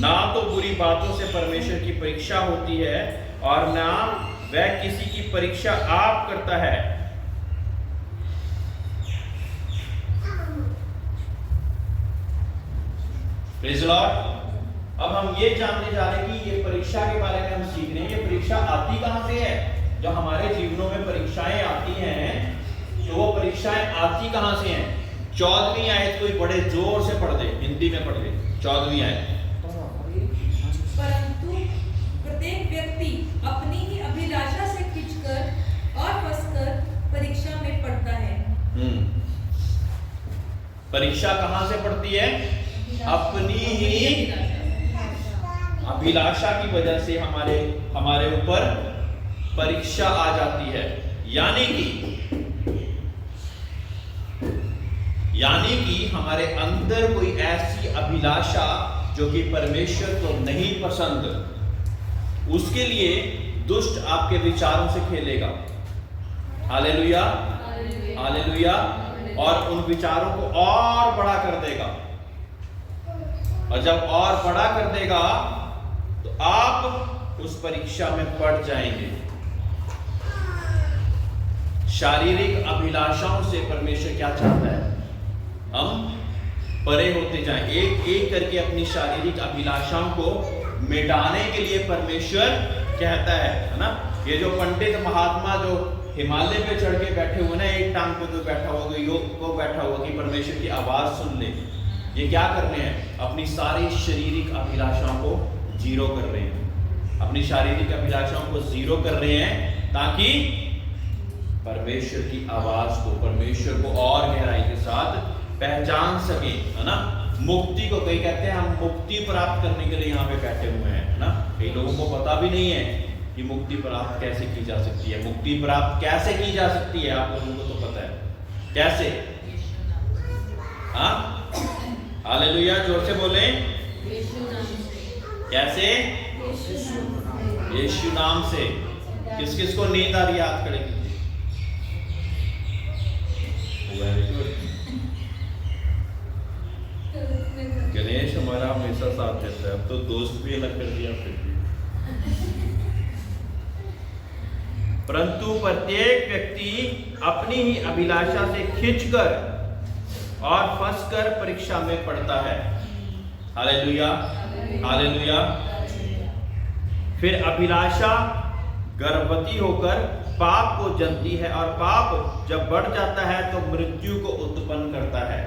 ना तो बुरी बातों से परमेश्वर की परीक्षा होती है और ना वह किसी की परीक्षा आप करता है। Praise the Lord. अब हम ये जानने जा रहे हैं कि ये परीक्षा के बारे में हम सीख रहे हैं। ये परीक्षा आती कहां से है? जो हमारे जीवनों में परीक्षाएं आती हैं तो वो परीक्षाएं आती कहां से हैं? 14वीं आयत कोई बड़े जोर से पढ़ दे, हिंदी में पढ़ दे। 14वीं आयत। परंतु प्रत्येक व्यक्ति अपनी ही अभिलाषा से खींचकर और फंसकर परीक्षा में पड़ता है। परीक्षा कहां से पड़ती है? अपनी ही अभिलाषा की वजह से हमारे ऊपर परीक्षा आ जाती है। यानी कि हमारे अंदर कोई ऐसी अभिलाषा जो कि परमेश्वर को नहीं पसंद, उसके लिए दुष्ट आपके विचारों से खेलेगा। हालेलुया। हालेलुया। और उन विचारों को और बड़ा कर देगा, और जब और बड़ा कर देगा तो आप उस परीक्षा में पड़ जाएंगे। शारीरिक अभिलाषाओं से परमेश्वर क्या चाहता है? हम परे होते जाएं। एक एक करके अपनी शारीरिक अभिलाषाओं को मिटाने के लिए परमेश्वर कहता है ना? ये जो पंडित महात्मा जो हिमालय पे चढ़ के बैठे हुए ना, एक टांग पे जो बैठा हुआ योग को बैठा हुआ कि परमेश्वर की आवाज सुन ले, ये क्या कर रहे हैं? अपनी सारी शारीरिक अभिलाषाओं को जीरो कर रहे हैं। अपनी शारीरिक अभिलाषाओं को जीरो कर रहे हैं ताकि परमेश्वर की आवाज को, परमेश्वर को और गहराई के साथ पहचान सके, है ना? मुक्ति को कई कहते हैं हम मुक्ति प्राप्त करने के लिए यहाँ पे बैठे हुए हैं, है ना? कई लोगों को पता भी नहीं है कि मुक्ति प्राप्त कैसे की जा सकती है। मुक्ति प्राप्त कैसे की जा सकती है? आप लोगों को तो पता है कैसे? हाँ, हालेलुया। जोर से बोले। कैसे? यीशु नाम से। किस किस को नींद आ रही है? हाथ खड़े कीजिए। गणेश हमारा हमेशा साथ देता है। अब तो दोस्त भी अलग कर दिया फिर भी। परंतु प्रत्येक व्यक्ति अपनी ही अभिलाषा से खींचकर और फंसकर परीक्षा में पड़ता है। हालेलुया। हालेलुया। फिर अभिलाषा गर्भवती होकर पाप को जन्मती है, और पाप जब बढ़ जाता है तो मृत्यु को उत्पन्न करता है।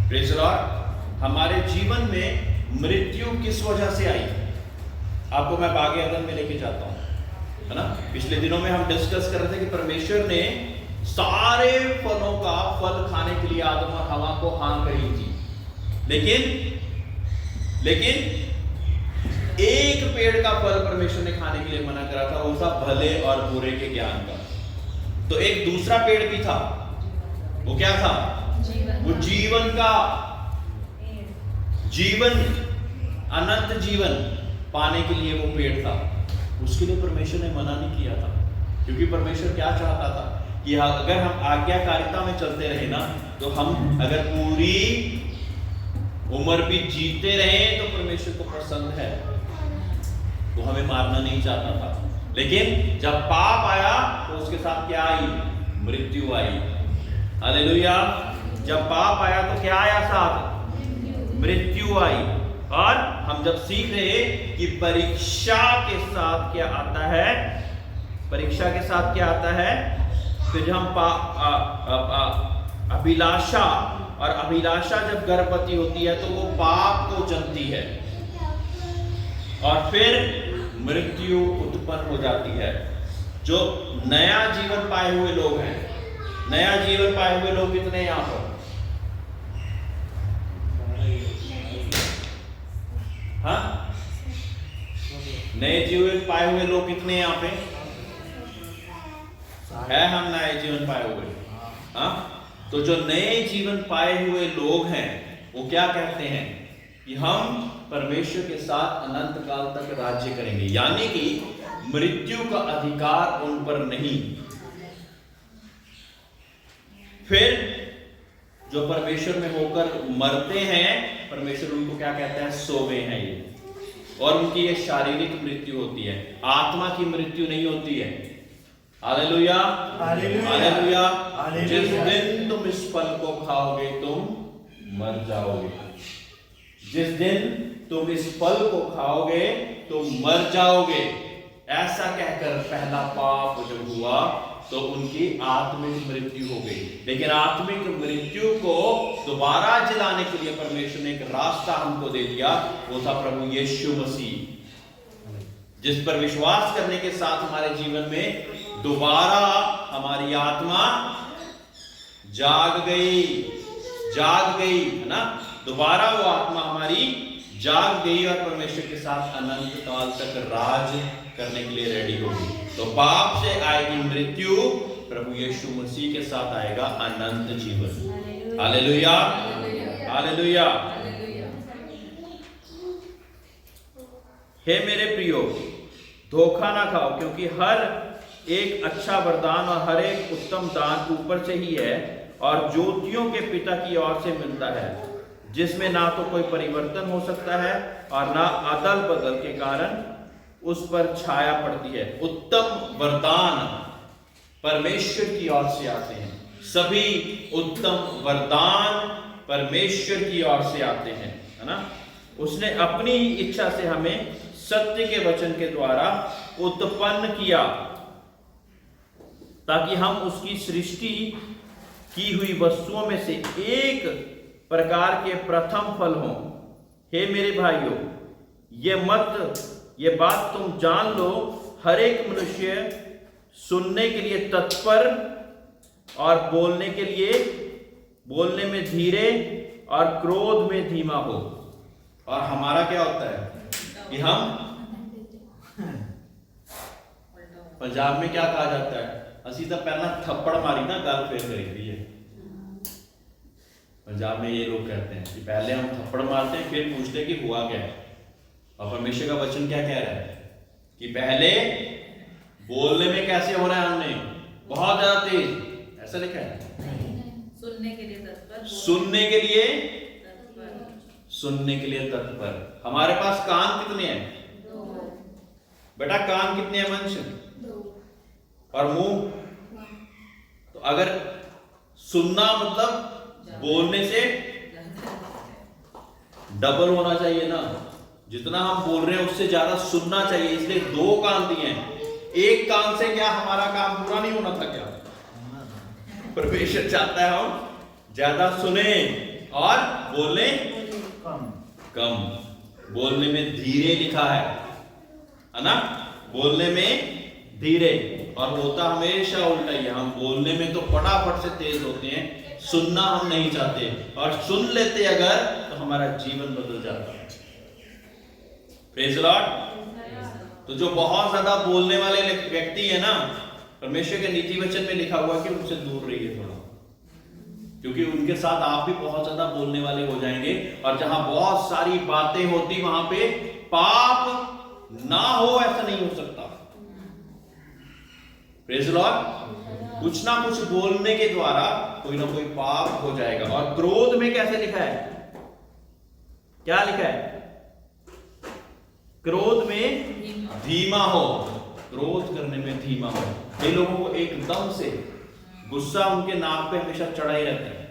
Praise the Lord. हमारे जीवन में मृत्यु किस वजह से आई? आपको मैं बागे अदन में लेके जाता हूं, है ना। पिछले दिनों में हम डिस्कस कर रहे थे कि परमेश्वर ने सारे फलों का फल खाने के लिए आदम और हवा को हाँ कही थी, लेकिन एक पेड़ का फल परमेश्वर ने खाने के लिए मना करा था, वो था भले और बुरे के ज्ञान का। तो एक दूसरा पेड़ भी था, वो क्या था? वो जीवन का, जीवन, अनंत जीवन पाने के लिए वो पेड़ था। उसके लिए परमेश्वर ने मना नहीं किया था, क्योंकि परमेश्वर क्या चाहता था कि अगर हम आज्ञाकारिता में चलते रहे ना, तो हम अगर पूरी उम्र भी जीते रहे तो परमेश्वर को पसंद है, तो हमें मारना नहीं चाहता था। लेकिन जब पाप आया तो उसके साथ क्या आई? मृत्यु आई। हालेलुया। जब पाप आया तो क्या आया साथ? मृत्यु आई। और हम जब सीख रहे कि परीक्षा के साथ क्या आता है, परीक्षा के साथ क्या आता है, फिर हम अभिलाषा, और अभिलाषा जब गर्भवती होती है तो वो पाप को जन्मती है, और फिर मृत्यु उत्पन्न हो जाती है। जो नया जीवन पाए हुए लोग हैं, नया जीवन पाए हुए लोग कितने यहां पर? हाँ, नए जीवन पाए हुए लोग कितने यहां पे है? हम नए जीवन पाए हुए। हाँ, तो जो नए जीवन पाए हुए लोग हैं वो क्या कहते हैं कि हम परमेश्वर के साथ अनंत काल तक राज्य करेंगे, यानी कि मृत्यु का अधिकार उन पर नहीं। फिर जो परमेश्वर में होकर मरते हैं, परमेश्वर उनको क्या कहता है? सोवे हैं ये, और उनकी ये शारीरिक मृत्यु होती है, आत्मा की मृत्यु नहीं होती है। Hallelujah, hallelujah. जिस दिन तुम इस फल को खाओगे तुम मर जाओगे। जिस दिन तुम इस फल को खाओगे तुम मर जाओगे। ऐसा कहकर पहला पाप जब हुआ तो उनकी आत्मिक मृत्यु हो गई। लेकिन आत्मिक मृत्यु को दोबारा जिलाने के लिए परमेश्वर ने एक रास्ता हमको दे दिया, वो था प्रभु यीशु मसीह, जिस पर विश्वास करने के साथ हमारे जीवन में दोबारा हमारी आत्मा जाग गई, है ना। दोबारा वो आत्मा हमारी जाग गई और परमेश्वर के साथ अनंत काल तक राज करने के लिए रेडी होगी। तो पाप से आएगी मृत्यु, प्रभु यीशु मसीह के साथ आएगा अनंत जीवन। Hallelujah, hallelujah. हे मेरे प्रियो, धोखा ना खाओ, क्योंकि हर एक अच्छा वरदान और हर एक उत्तम दान ऊपर से ही है और ज्योतियों के पिता की ओर से मिलता है, जिसमें ना तो कोई परिवर्तन हो सकता है और ना अदल बदल के कारण उस पर छाया पड़ती है। उत्तम वरदान परमेश्वर की ओर से आते हैं। सभी उत्तम वरदान परमेश्वर की ओर से आते हैं, है ना। उसने अपनी इच्छा से हमें सत्य के वचन के द्वारा उत्पन्न किया, ताकि हम उसकी सृष्टि की हुई वस्तुओं में से एक प्रकार के प्रथम फल हों। हे मेरे भाइयों, ये बात तुम जान लो, हर एक मनुष्य सुनने के लिए तत्पर और बोलने में धीरे और क्रोध में धीमा हो। और हमारा क्या होता है कि हम पंजाब में क्या कहा जाता है, असी तो पहला थप्पड़ मारी ना गल फिर करी है। पंजाब में ये लोग कहते हैं कि पहले हम थप्पड़ मारते हैं फिर पूछते हैं कि हुआ क्या है। और परमेश्वर का वचन क्या कह रहा है कि पहले बोलने में कैसे हो रहा है, हमने बहुत ज्यादा तेज, ऐसा लिखा है। सुनने के लिए तत्पर, सुनने के लिए तत्पर। हमारे पास कान कितने हैं बेटा? कान कितने हैं मनुष्य? और मुंह? तो अगर सुनना मतलब बोलने से डबल होना चाहिए ना, जितना हम बोल रहे हैं उससे ज्यादा सुनना चाहिए, इसलिए 2 कान दिए हैं। एक कान से क्या हमारा काम पूरा नहीं होना था क्या? परमेश्वर चाहता है हम ज्यादा सुने और बोले कम। बोलने में धीरे लिखा है ना, बोलने में धीरे, और होता हमेशा उल्टा ही है। हम बोलने में तो फटाफट से तेज होते हैं, सुनना हम नहीं चाहते, और सुन लेते अगर तो हमारा जीवन बदल जाता है। Praise Lord. तो जो बहुत ज्यादा बोलने वाले व्यक्ति है ना, परमेश्वर के नीति वचन में लिखा हुआ है कि उनसे दूर रहिए थोड़ा, क्योंकि उनके साथ आप भी बहुत ज्यादा बोलने वाले हो जाएंगे, और जहां बहुत सारी बातें होती वहां पे पाप ना हो ऐसा नहीं हो सकता। Praise Lord. कुछ ना कुछ बोलने के द्वारा कोई ना कोई पाप हो जाएगा। और क्रोध में कैसे लिखा है, क्या लिखा है? क्रोध में धीमा हो, क्रोध करने में धीमा हो। कई लोगों को एकदम से गुस्सा उनके नाक पे हमेशा चढ़ा ही रहता है,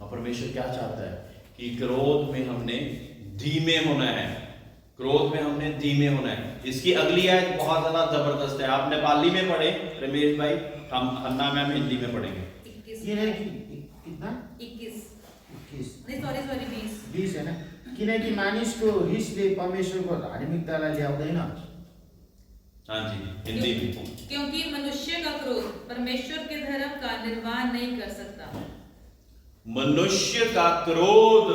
और परमेश्वर क्या चाहता है कि क्रोध में हमने धीमे होना है, क्रोध में हमने धीमे होना है। इसकी अगली आयत बहुत ज्यादा जबरदस्त है। आप नेपाली में पढ़े रमेश भाई, हम हन्ना मैम हिंदी में पढ़ेंगे। 20 है ना, किनकि मानिसको रिसले परमेश्वरको धार्मिकतालाई ल्याउँदैन। हाँ जी, हिंदी में। क्योंकि मनुष्य का क्रोध परमेश्वर के धर्म का निर्वाह नहीं कर सकता। मनुष्य का क्रोध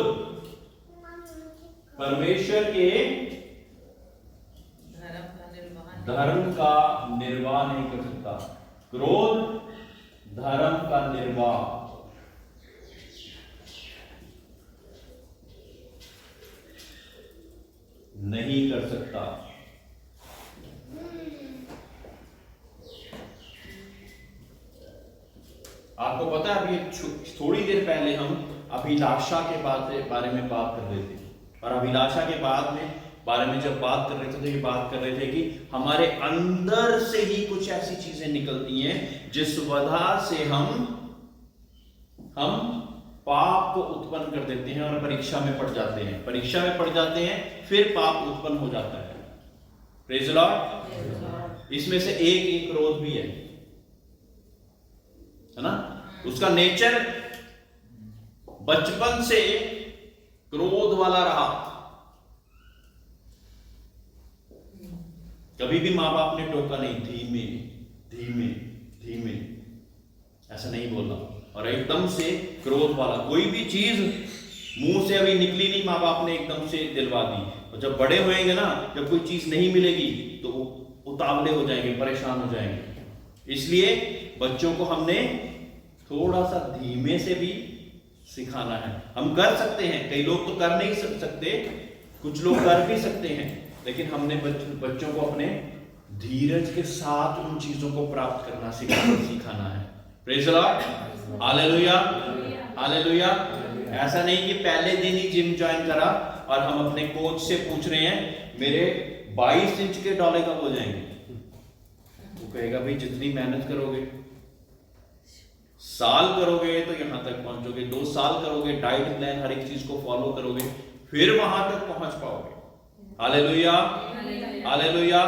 परमेश्वर के धर्म का निर्वाह नहीं कर सकता। क्रोध धर्म का निर्वाह नहीं कर सकता। आपको पता है, अभी थोड़ी देर पहले हम अभिलाषा के बारे में बात कर रहे थे, और अभिलाषा के बारे में जब बात कर रहे थे तो ये बात कर रहे थे कि हमारे अंदर से ही कुछ ऐसी चीजें निकलती हैं जिस वजह से हम पाप को उत्पन्न कर देते हैं और परीक्षा में पड़ जाते हैं, फिर पाप उत्पन्न हो जाता है। Praise Lord. इसमें से एक क्रोध भी है ना, उसका नेचर बचपन से क्रोध वाला रहा। कभी भी माँ बाप ने टोका नहीं, धीमे धीमे धीमे ऐसा नहीं बोला, और एकदम से क्रोध वाला। कोई भी चीज मुंह से अभी निकली नहीं, माँ बाप ने एकदम से दिलवा दी, और जब बड़े होएंगे ना, जब कोई चीज नहीं मिलेगी तो उतावले हो जाएंगे, परेशान हो जाएंगे। इसलिए बच्चों को हमने थोड़ा सा धीमे से भी सिखाना है। हम कर सकते हैं, कई लोग तो कर नहीं सकते, कुछ लोग कर भी सकते हैं, लेकिन हमने बच्चों को अपने धीरज के साथ उन चीजों को प्राप्त करना सिखाना है। Praise Lord. Hallelujah, hallelujah. ऐसा नहीं कि पहले दिन ही जिम ज्वाइन करा और हम अपने कोच से पूछ रहे हैं मेरे 22 इंच के डोले कब हो जाएंगे। वो कहेगा भाई जितनी मेहनत करोगे, साल करोगे तो यहां तक पहुंचोगे, 2 साल करोगे, डाइट प्लान हर एक चीज को फॉलो करोगे, फिर वहां तक पहुंच पाओगे। Hallelujah, hallelujah.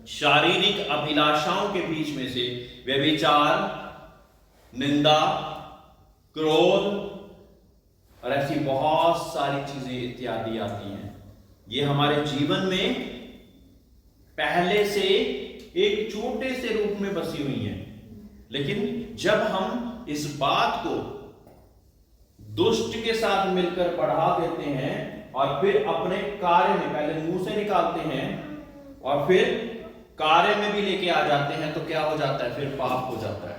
शारीरिक अभिलाषाओं के बीच में से व्यभिचार, निंदा, क्रोध और ऐसी बहुत सारी चीजें इत्यादि आती हैं। ये हमारे जीवन में पहले से एक छोटे से रूप में बसी हुई हैं, लेकिन जब हम इस बात को दुष्ट के साथ मिलकर बढ़ा देते हैं और फिर अपने कार्य में, पहले मुंह से निकालते हैं और फिर कार्य में भी लेके आ जाते हैं, तो क्या हो जाता है? फिर पाप हो जाता है,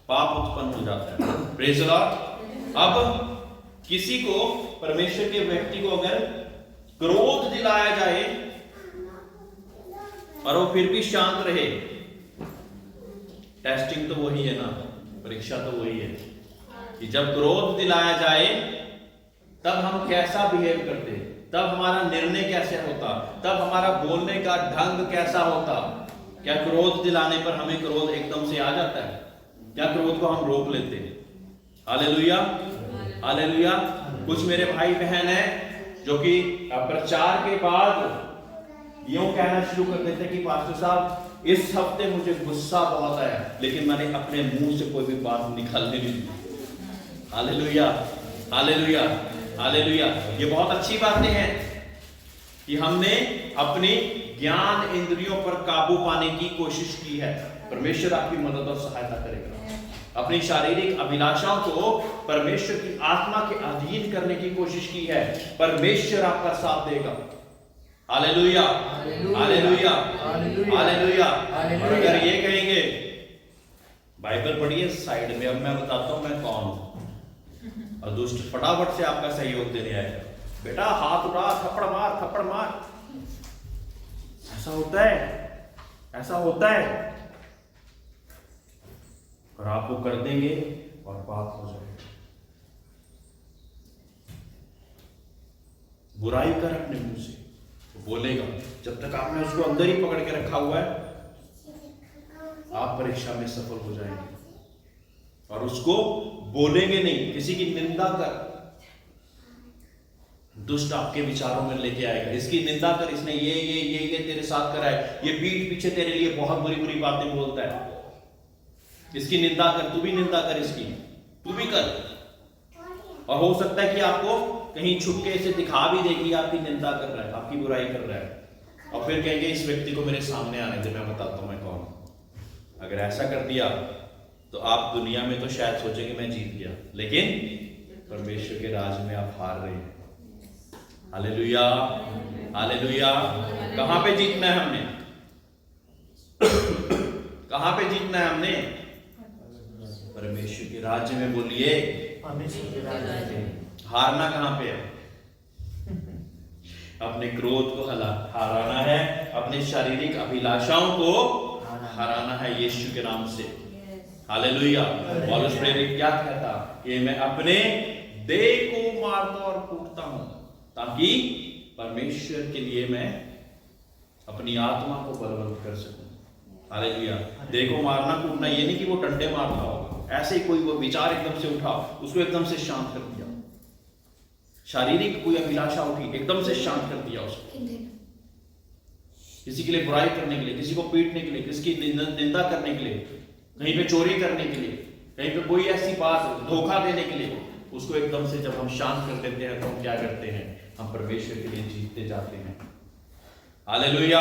पाप उत्पन्न हो जाता है। Praise the Lord. अब किसी को, परमेश्वर के व्यक्ति को अगर क्रोध दिलाया जाए और वो फिर भी शांत रहे, टेस्टिंग तो वही है ना, परीक्षा तो वही है कि जब क्रोध दिलाया जाए तब हम कैसा बिहेव करते, तब हमारा निर्णय कैसे होता, तब हमारा बोलने का ढंग कैसा होता। क्या क्रोध दिलाने पर हमें क्रोध एकदम से आ जाता है? क्या क्रोध को हम रोक लेते हैं? Hallelujah, hallelujah. कुछ मेरे भाई बहन हैं जो कि प्रचार के बाद यूं कहना शुरू कर देते कि पास्टर साहब इस हफ्ते मुझे गुस्सा बहुत आया, लेकिन मैंने अपने मुंह से कोई भी बात निकालने नहीं दी। Hallelujah, hallelujah, hallelujah. ये बहुत अच्छी बातें हैं कि हमने अपनी ज्ञान इंद्रियों पर काबू पाने की कोशिश की है। परमेश्वर आपकी मदद और सहायता करेगा। अपनी शारीरिक अभिलाषाओं को परमेश्वर की आत्मा के अधीन करने की कोशिश की है, परमेश्वर आपका साथ देगा। Hallelujah, hallelujah, hallelujah. और अगर ये कहेंगे बाइबल पढ़िए साइड में, अब मैं बताता हूं मैं कौन हूं, और दुष्ट फटाफट से आपका सहयोग देने आएगा, बेटा हाथ उठा, थप्पड़ मार, थप्पड़ मार। ऐसा होता है, ऐसा होता है, और आप वो कर देंगे और बात हो जाएगी। बुराई कर अपने मुंह से, वो बोलेगा। जब तक आपने उसको अंदर ही पकड़ के रखा हुआ है, आप परीक्षा में सफल हो जाएंगे। और उसको बोलेंगे नहीं, किसी की निंदा कर। दुष्ट आपके विचारों में लेके आएगा, इसकी निंदा कर, इसने ये तेरे साथ करा है, ये पीठ पीछे तेरे लिए बहुत बुरी बुरी बातें बोलता है, इसकी निंदा कर, तू भी निंदा कर, इसकी तू भी कर। और हो सकता है कि आपको कहीं छुपके से दिखा भी देगी आपकी निंदा कर रहा है, आपकी बुराई कर रहा है, और फिर कहेंगे इस व्यक्ति को मेरे सामने आने दे, मैं बताता हूं मैं कौन हूं। अगर ऐसा कर दिया तो आप दुनिया में तो शायद सोचेंगे मैं जीत गया, लेकिन परमेश्वर के राज में आप हार रहे हैं। Hallelujah, hallelujah. कहां पे जीतना है हमने? कहां पे जीतना है हमने? परमेश्वर के राज्य में। बोलिए, परमेश्वर के राज्य में। हारना कहां पे है? अपने क्रोध को हराना है, अपने शारीरिक अभिलाषाओं को हराना है यीशु के नाम से। हालेलुया। पौलुस प्रेरित क्या कहता कि मैं अपने देह को मारता और कूटता हूं ताकि परमेश्वर के लिए मैं अपनी आत्मा को बलवंत कर सकूं। हालेलुया। देह को मारना कूटना ये नहीं कि वो डंडे मारता होगा, ऐसे ही कोई वो विचार एकदम से उठा, उसको एकदम से शांत कर दिया। शारीरिक कोई अभिलाषा उठी, एकदम से शांत कर दिया उसको। किसी के लिए बुराई करने के लिए, किसी को पीटने के लिए, किसी की निंदा करने के लिए, कहीं पे चोरी करने के लिए, कहीं पे कोई ऐसी बात धोखा देने के लिए, उसको एकदम से जब हम शांत कर देते हैं तो हम क्या करते हैं? हम परमेश्वर के लिए जीतते जाते हैं। Hallelujah,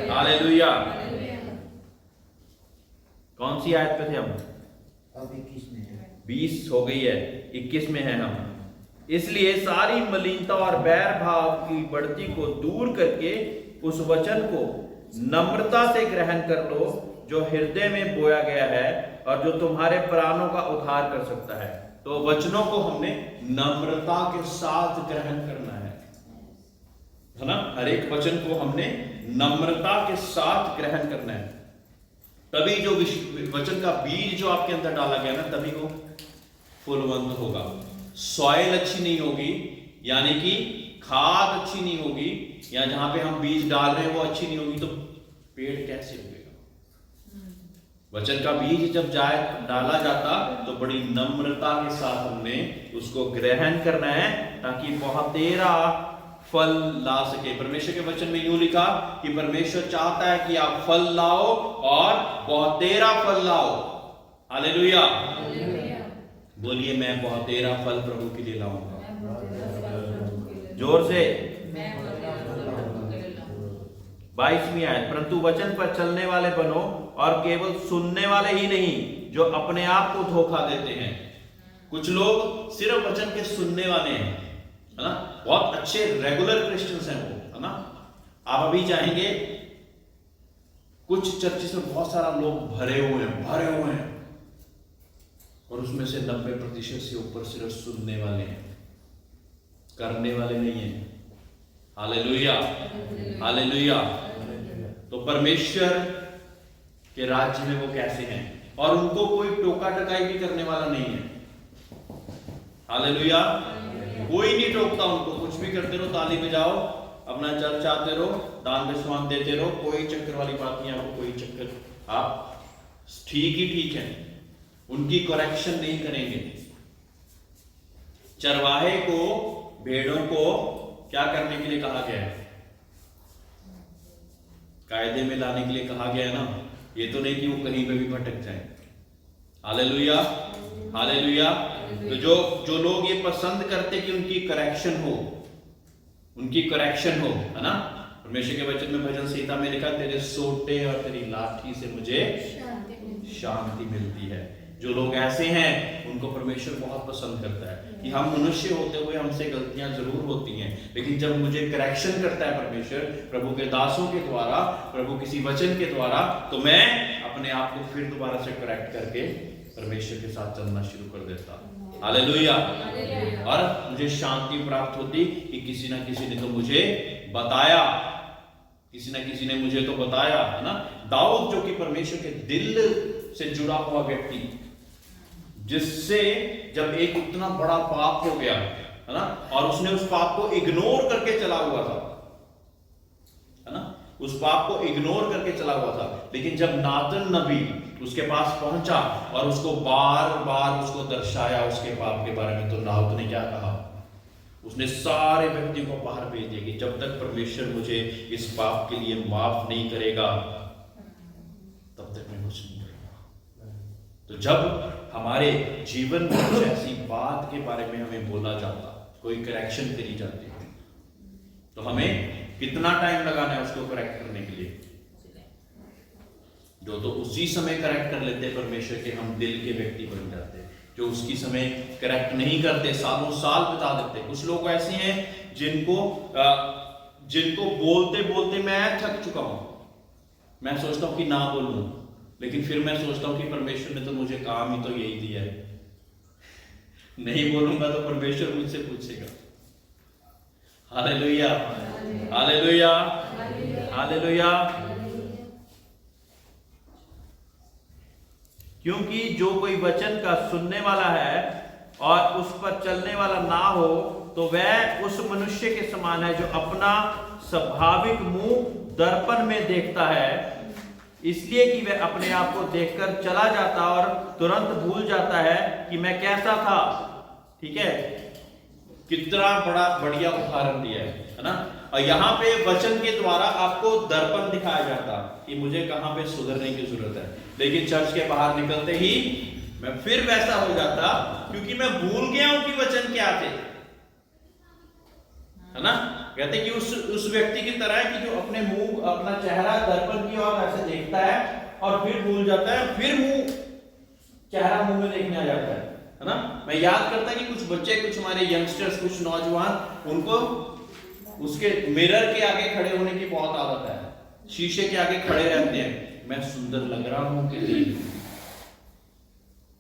hallelujah. कौन सी आयत पे थे हम? अब 21 में है। 20 हो गई है, 21 में है हम। इसलिए सारी मलिनता और बैर भाव की बढ़ती को दूर करके उस वचन को नम्रता से ग्रहण कर लो जो हृदय में बोया गया है और जो तुम्हारे प्राणों का उद्धार कर सकता है। तो वचनों को हमने नम्रता के साथ ग्रहण करना है ना? हर एक वचन को हमने नम्रता के साथ ग्रहण करना है। तभी जो वचन का बीज जो आपके अंदर डाला गया ना, तभी वो फूलवंत होगा। सॉइल अच्छी नहीं होगी, यानी कि खाद अच्छी नहीं होगी, या जहां पे हम बीज डाल रहे हैं वो अच्छी नहीं होगी, तो पेड़ कैसे उगेगा? वचन का बीज जब डाला जाता तो बड़ी नम्रता के साथ हमने उसको ग्रहण करना है ताकि बहुतेरा फल ला सके। परमेश्वर के वचन में यूं लिखा कि परमेश्वर चाहता है कि आप फल लाओ और बहुतेरा फल लाओ। हालेलुया। बोलिए, मैं बहुतेरा फल प्रभु के लिए लाऊंगा। जोर से। 22वीं आयत, परंतु वचन पर चलने वाले बनो और केवल सुनने वाले ही नहीं जो अपने आप को धोखा देते हैं। कुछ लोग सिर्फ वचन के सुनने वाले हैं, है ना? बहुत अच्छे रेगुलर क्रिश्चियंस हैं वो, है ना? आप अभी चाहेंगे कुछ चर्च में बहुत सारा लोग भरे हुए हैं, और उसमें से 90% से ऊपर सिर्फ सुनने वाले हैं, करने वाले नहीं हैं। Hallelujah, hallelujah. तो परमेश्वर के राज्य में वो कैसे हैं? और उनको कोई टोका टकाई भी करने वाला नहीं है। हालेलुया। कोई नहीं टोकता उनको, कुछ भी करते रहो, ताली बजाओ, अपना चर्च आते रहो, दान दशमांश देते रहो, कोई चक्कर वाली बात नहीं, आपको कोई चक्कर, आप ठीक ही ठीक है, उनकी करेक्शन नहीं करेंगे। चरवाहे को भेड़ों को क्या करने के लिए कहा गया है? कायदे में लाने के लिए कहा गया है ना। ये तो नहीं कि वो कहीं पे भी भटक जाए। Hallelujah, hallelujah. तो जो लोग ये पसंद करते कि उनकी करेक्शन हो, है ना। परमेश्वर के वचन में भजन संहिता में लिखा, तेरे सोटे और तेरी लाठी से मुझे शांति मिलती है। जो लोग ऐसे हैं उनको परमेश्वर बहुत पसंद करता है कि हम मनुष्य होते हुए हमसे गलतियां जरूर होती हैं, लेकिन जब मुझे करेक्शन करता है परमेश्वर प्रभु के दासों के द्वारा, प्रभु किसी वचन के द्वारा, तो मैं अपने आप को फिर दोबारा से करेक्ट करके परमेश्वर के साथ चलना शुरू कर देता। हालेलुया। और मुझे शांति प्राप्त होती कि किसी ना किसी ने तो मुझे बताया, किसी ने मुझे तो बताया, है ना। दाऊद जो कि परमेश्वर के दिल से जुड़ा हुआ व्यक्ति, जिससे जब एक इतना बड़ा पाप हो गया, है ना, और उसने उस पाप को इग्नोर करके चला हुआ था, है ना, उस पाप को इग्नोर करके चला हुआ था, लेकिन जब नातन नबी उसके पास पहुंचा और उसको बार बार उसको दर्शाया उसके पाप के बारे में, तो दाऊद ने क्या कहा? उसने सारे व्यक्तियों को बाहर भेज दिया कि जब तक परमेश्वर मुझे इस पाप के लिए माफ नहीं करेगा तब तक मैं कुछ नहीं करूंगा। तो जब हमारे जीवन में कुछ ऐसी बात के बारे में हमें बोला जाता, कोई करेक्शन करी जाती है, तो हमें कितना टाइम लगाना है उसको करेक्ट करने के लिए? जो तो उसी समय करेक्ट कर लेते परमेश्वर के, हम दिल के व्यक्ति बन जाते हैं। जो उसकी समय करेक्ट नहीं करते, सालों साल बिता देते। कुछ लोग ऐसे हैं जिनको बोलते बोलते मैं थक चुका हूं। मैं सोचता हूं कि ना बोलूं, लेकिन फिर मैं सोचता हूं कि परमेश्वर ने तो मुझे काम ही तो यही दिया है, नहीं बोलूंगा तो परमेश्वर मुझसे पूछेगा। Hallelujah, hallelujah, hallelujah. क्योंकि जो कोई वचन का सुनने वाला है और उस पर चलने वाला ना हो, तो वह उस मनुष्य के समान है जो अपना स्वाभाविक मुंह दर्पण में देखता है, इसलिए कि वह अपने आप को देखकर चला जाता और तुरंत भूल जाता है कि मैं कैसा था। ठीक है, कितना बड़ा बढ़िया उदाहरण दिया है ना। और यहाँ पे वचन के द्वारा आपको दर्पण दिखाया जाता कि मुझे कहाँ पे सुधरने की जरूरत है, लेकिन चर्च के बाहर निकलते ही मैं फिर वैसा हो जाता, क्योंकि मैं भूल गया हूं कि वचन क्या थे, है ना। कहते कि उस व्यक्ति की तरह है कि जो अपने मुंह, अपना चेहरा दर्पण की ओर ऐसे देखता है और फिर भूल जाता है, फिर चेहरा मुंह में देखने आ जाता है ना। मैं याद करता कि कुछ बच्चे, कुछ हमारे यंगस्टर्स, कुछ नौजवान, उनको उसके मिरर के आगे खड़े होने की बहुत आदत है। शीशे के आगे खड़े रहते हैं, मैं सुंदर लग रहा हूं कि नहीं,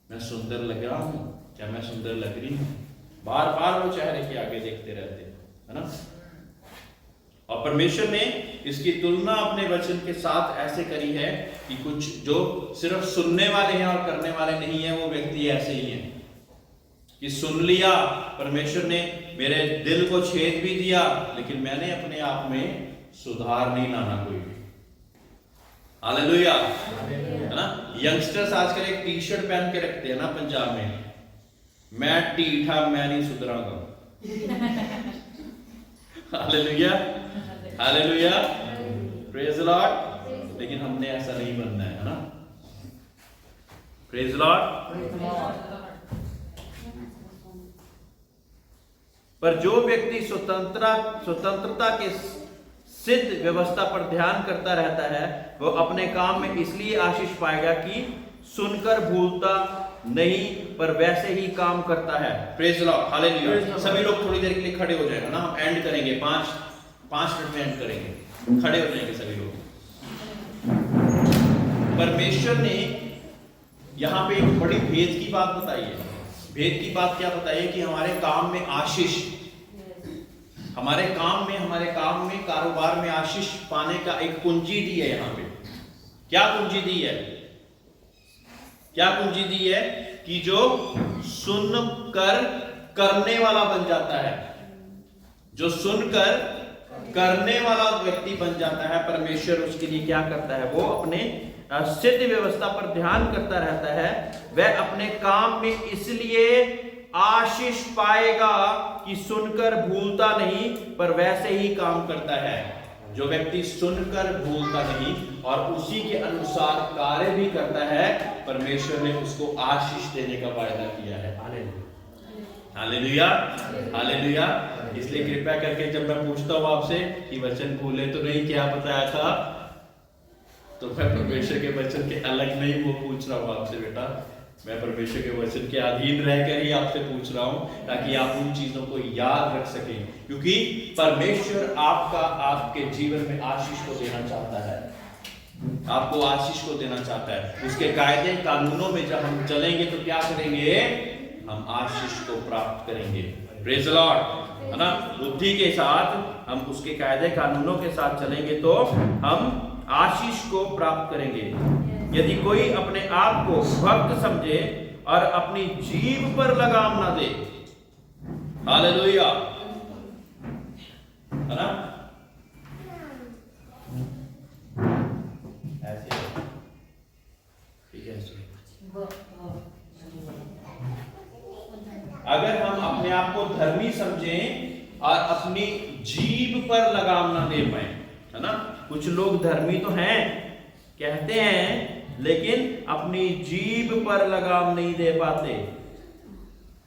मैं सुंदर लग रहा हूं, क्या मैं सुंदर लग रही हूं, बार बार वो चेहरे के आगे देखते रहते हैं, है ना। और परमेश्वर ने इसकी तुलना अपने वचन के साथ ऐसे करी है कि कुछ जो सिर्फ सुनने वाले हैं और करने वाले नहीं है, वो व्यक्ति ऐसे ही हैं कि सुन लिया, परमेश्वर ने मेरे दिल को छेद भी दिया, लेकिन मैंने अपने आप में सुधार नहीं लाना कोई भी। हालेलुया, है ना। यंगस्टर्स आजकल एक टी शर्ट पहन के रखते हैं ना पंजाब में, मैं टीठा, मैं नहीं सुधरागा। Hallelujah, hallelujah, praise the Lord. लेकिन हमने ऐसा नहीं बनना है ना। Praise the Lord. पर जो व्यक्ति स्वतंत्रता के सिद्ध व्यवस्था पर ध्यान करता रहता है, वो अपने काम में इसलिए आशीष पाएगा कि सुनकर भूलता नहीं, पर वैसे ही काम करता है। Praise the Lord, hallelujah. सभी लोग थोड़ी देर के लिए खड़े हो जाएगा ना, हम एंड करेंगे, 5 मिनट में एंड करेंगे, खड़े हो जाएंगे सभी लोग। परमेश्वर ने यहाँ पे एक बड़ी भेद की बात बताई है। भेद की बात क्या बताई है कि हमारे काम में आशीष, हमारे काम में कारोबार में आशीष पाने का एक कुंजी दी है। यहाँ पे क्या कुंजी दी है? क्या कुंजी दी है? कि जो सुनकर करने वाला बन जाता है, जो सुनकर करने वाला व्यक्ति बन जाता है, परमेश्वर उसके लिए क्या करता है? वो अपने सिद्ध व्यवस्था पर ध्यान करता रहता है। वह अपने काम में इसलिए आशीष पाएगा कि सुनकर भूलता नहीं पर वैसे ही काम करता है। जो व्यक्ति सुनकर भूलता नहीं और उसी के अनुसार कार्य भी करता है, परमेश्वर ने उसको आशीष देने का वायदा किया है। Hallelujah, hallelujah. इसलिए कृपया करके जब मैं पूछता हूं आपसे कि वचन भूले तो नहीं क्या बताया था, तो मैं परमेश्वर के वचन के अलग नहीं वो पूछ रहा हूं आपसे बेटा, मैं परमेश्वर के वचन के अधीन रहकर ही आपसे पूछ रहा हूं ताकि आप उन चीजों को याद रख सकें, क्योंकि परमेश्वर आपके जीवन में आशीष को देना चाहता है, आपको आशीष को देना चाहता है। उसके कायदे कानूनों में जब हम चलेंगे तो क्या करेंगे, हम आशीष को प्राप्त करेंगे। प्रेज़ द लॉर्ड, है ना। बुद्धि के साथ हम उसके कायदे कानूनों के साथ चलेंगे तो हम आशीष को प्राप्त करेंगे। यदि कोई अपने आप को भक्त समझे और अपनी जीभ पर लगाम ना दे, हालेलुया, है ना, ऐसे ठीक है। अगर हम अपने आप को धर्मी समझें और अपनी जीभ पर लगाम ना दे पाए, है ना। कुछ लोग धर्मी तो हैं, कहते हैं, लेकिन अपनी जीभ पर लगाम नहीं दे पाते।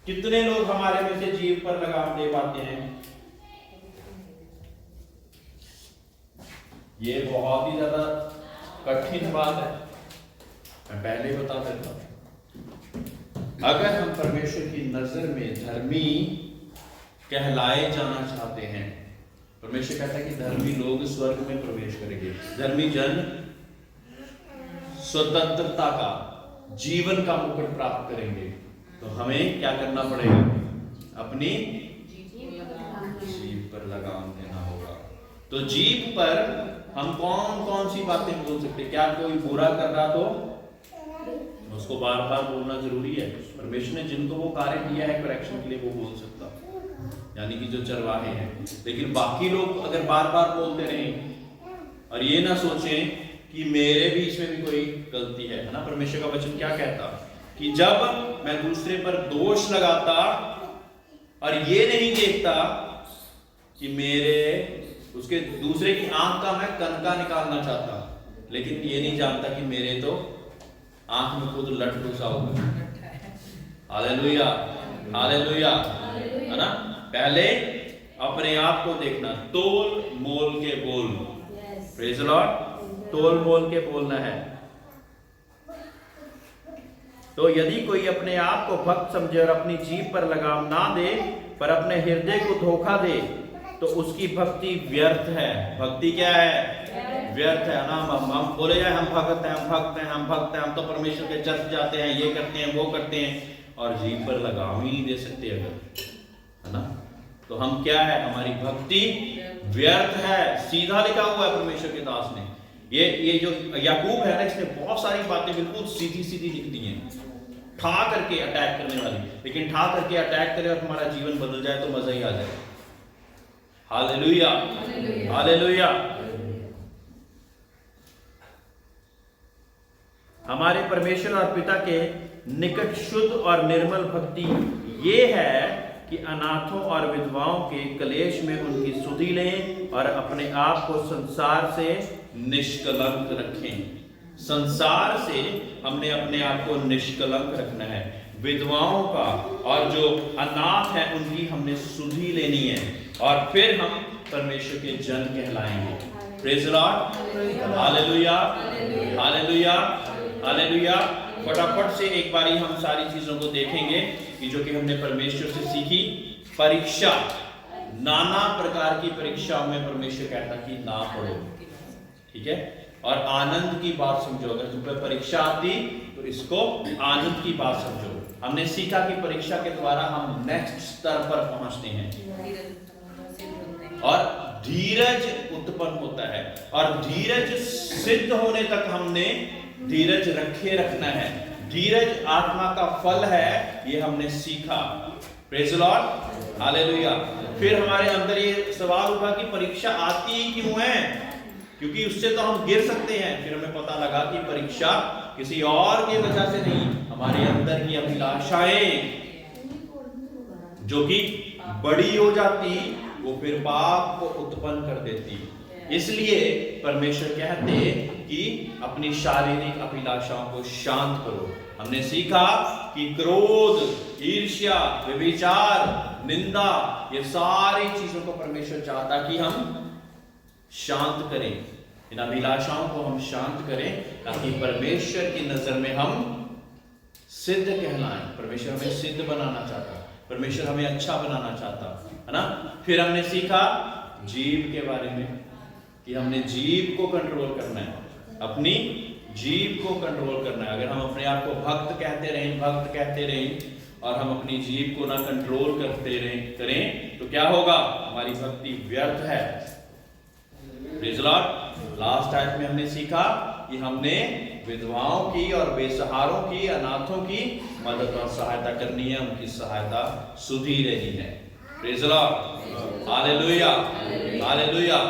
कितने लोग हमारे में से जीभ पर लगाम दे पाते हैं? ये बहुत ही ज्यादा कठिन बात है, मैं पहले ही बता देता हूं। अगर हम परमेश्वर की नजर में धर्मी कहलाए जाना चाहते हैं, परमेश्वर कहता है कि धर्मी लोग स्वर्ग में प्रवेश करेंगे, धर्मी जन स्वतंत्रता का, जीवन का मुकुट प्राप्त करेंगे, तो हमें क्या करना पड़ेगा, अपनी जीभ पर लगाम देना होगा। तो जीभ पर हम कौन कौन सी बातें बोल सकते हैं? क्या कोई बुरा कर रहा तो उसको बार बार बोलना जरूरी है? परमेश्वर ने जिनको वो कार्य दिया है करेक्शन के लिए वो बोल सकता, यानी कि जो चरवाहे हैं। लेकिन बाकी लोग अगर बार बार बोलते रहें और ये ना सोचें कि मेरे बीच में भी कोई गलती है ना। परमेश्वर का वचन क्या कहता कि जब मैं दूसरे पर दोष लगाता और ये नहीं देखता कि मेरे उसके दूसरे की आंख का मैं कनका निकालना चाहता, लेकिन ये नहीं जानता कि मेरे तो आंख में खुद लट घुसा हुआ। हालेलुया, हालेलुया, है ना। पहले अपने आप को देखना, तोल मोल के बोल, प्रेज़ द लॉर्ड, तोल मोल के बोलना है। तो यदि कोई अपने आप को भक्त समझे और अपनी जीभ पर लगाम ना दे पर अपने हृदय को धोखा दे, तो उसकी भक्ति व्यर्थ है। भक्ति क्या है? व्यर्थ है ना। हम बोले जाए हम भक्त हैं, हम भक्त हैं, हम भक्त हैं, हम तो परमेश्वर के चर्च जाते हैं, ये करते हैं, वो करते हैं, और जीभ पर लगाम ही नहीं दे सकते अगर, है ना, तो हम क्या है, हमारी भक्ति व्यर्थ है। सीधा लिखा हुआ है परमेश्वर के दास ने। ये जो याकूब है ना, इसने बहुत सारी बातें बिल्कुल सीधी सीधी लिख दी हैं, ठा करके अटैक करने वाली, लेकिन ठा करके अटैक करे और हमारा जीवन बदल जाए तो मजा ही आ जाए। Hallelujah, hallelujah. हमारे परमेश्वर और पिता के निकट शुद्ध और निर्मल भक्ति ये है कि अनाथों और विधवाओं के कलेश में उनकी सुधि लें और अपने आप को संसार से निष्कलंक रखें। संसार से हमने अपने आप को निष्कलंक रखना है। विधवाओं का और जो अनाथ है उनकी हमने सुधि लेनी है, और फिर हम परमेश्वर के जन कहलाएंगे। Praise the Lord, hallelujah, hallelujah, hallelujah. फटाफट से एक बारी हम सारी चीजों को देखेंगे कि जो कि हमने परमेश्वर से सीखी। परीक्षा, नाना प्रकार की परीक्षाओं में परमेश्वर कहता कि ना पढ़ो, ठीक है, और आनंद की बात समझो। अगर तुम्हें परीक्षा आती तो इसको आनंद की बात समझो। हमने सीखा कि परीक्षा के द्वारा हम नेक्स्ट स्तर पर पहुंचते हैं और धीरज उत्पन्न होता है, और धीरज सिद्ध होने तक हमने धीरज रखे रखना है। धीरज आत्मा का फल है, ये हमने सीखा। Praise the Lord, hallelujah. फिर हमारे अंदर ये सवाल उठा कि परीक्षा आती ही क्यों है? क्योंकि उससे तो हम गिर सकते हैं। फिर हमें पता लगा कि परीक्षा किसी और की वजह से नहीं, हमारे अंदर की अभिलाषाएं, जो कि बड़ी हो जाती वो फिर पाप को उत्पन्न कर देती। इसलिए परमेश्वर कहते कि अपनी शारीरिक अभिलाषाओं को शांत करो। हमने सीखा कि क्रोध, ईर्ष्या, व्यभिचार, निंदा, ये सारी चीजों को परमेश्वर चाहता कि हम शांत करें, इन अभिलाषाओं को हम शांत करें, ताकि परमेश्वर की नजर में हम सिद्ध कहलाएं। परमेश्वर हमें सिद्ध बनाना चाहता, परमेश्वर हमें अच्छा बनाना चाहता है ना। फिर हमने सीखा जीभ के बारे में कि हमने जीभ को कंट्रोल करना है, अपनी जीभ को कंट्रोल करना है। अगर हम अपने आप को भक्त कहते रहें और हम अपनी जीभ को ना कंट्रोल करें तो क्या होगा? हमारी भक्ति व्यर्थ है। Praise the Lord. लास्ट आयत में हमने सीखा कि हमने विधवाओं की और बेसहारों की, अनाथों की मदद और सहायता करनी है, उनकी सहायता सुधी रहनी है। Praise the Lord. Hallelujah, hallelujah.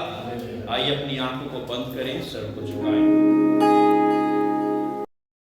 आइए अपनी आंखों को बंद करें, सर को झुकाएं।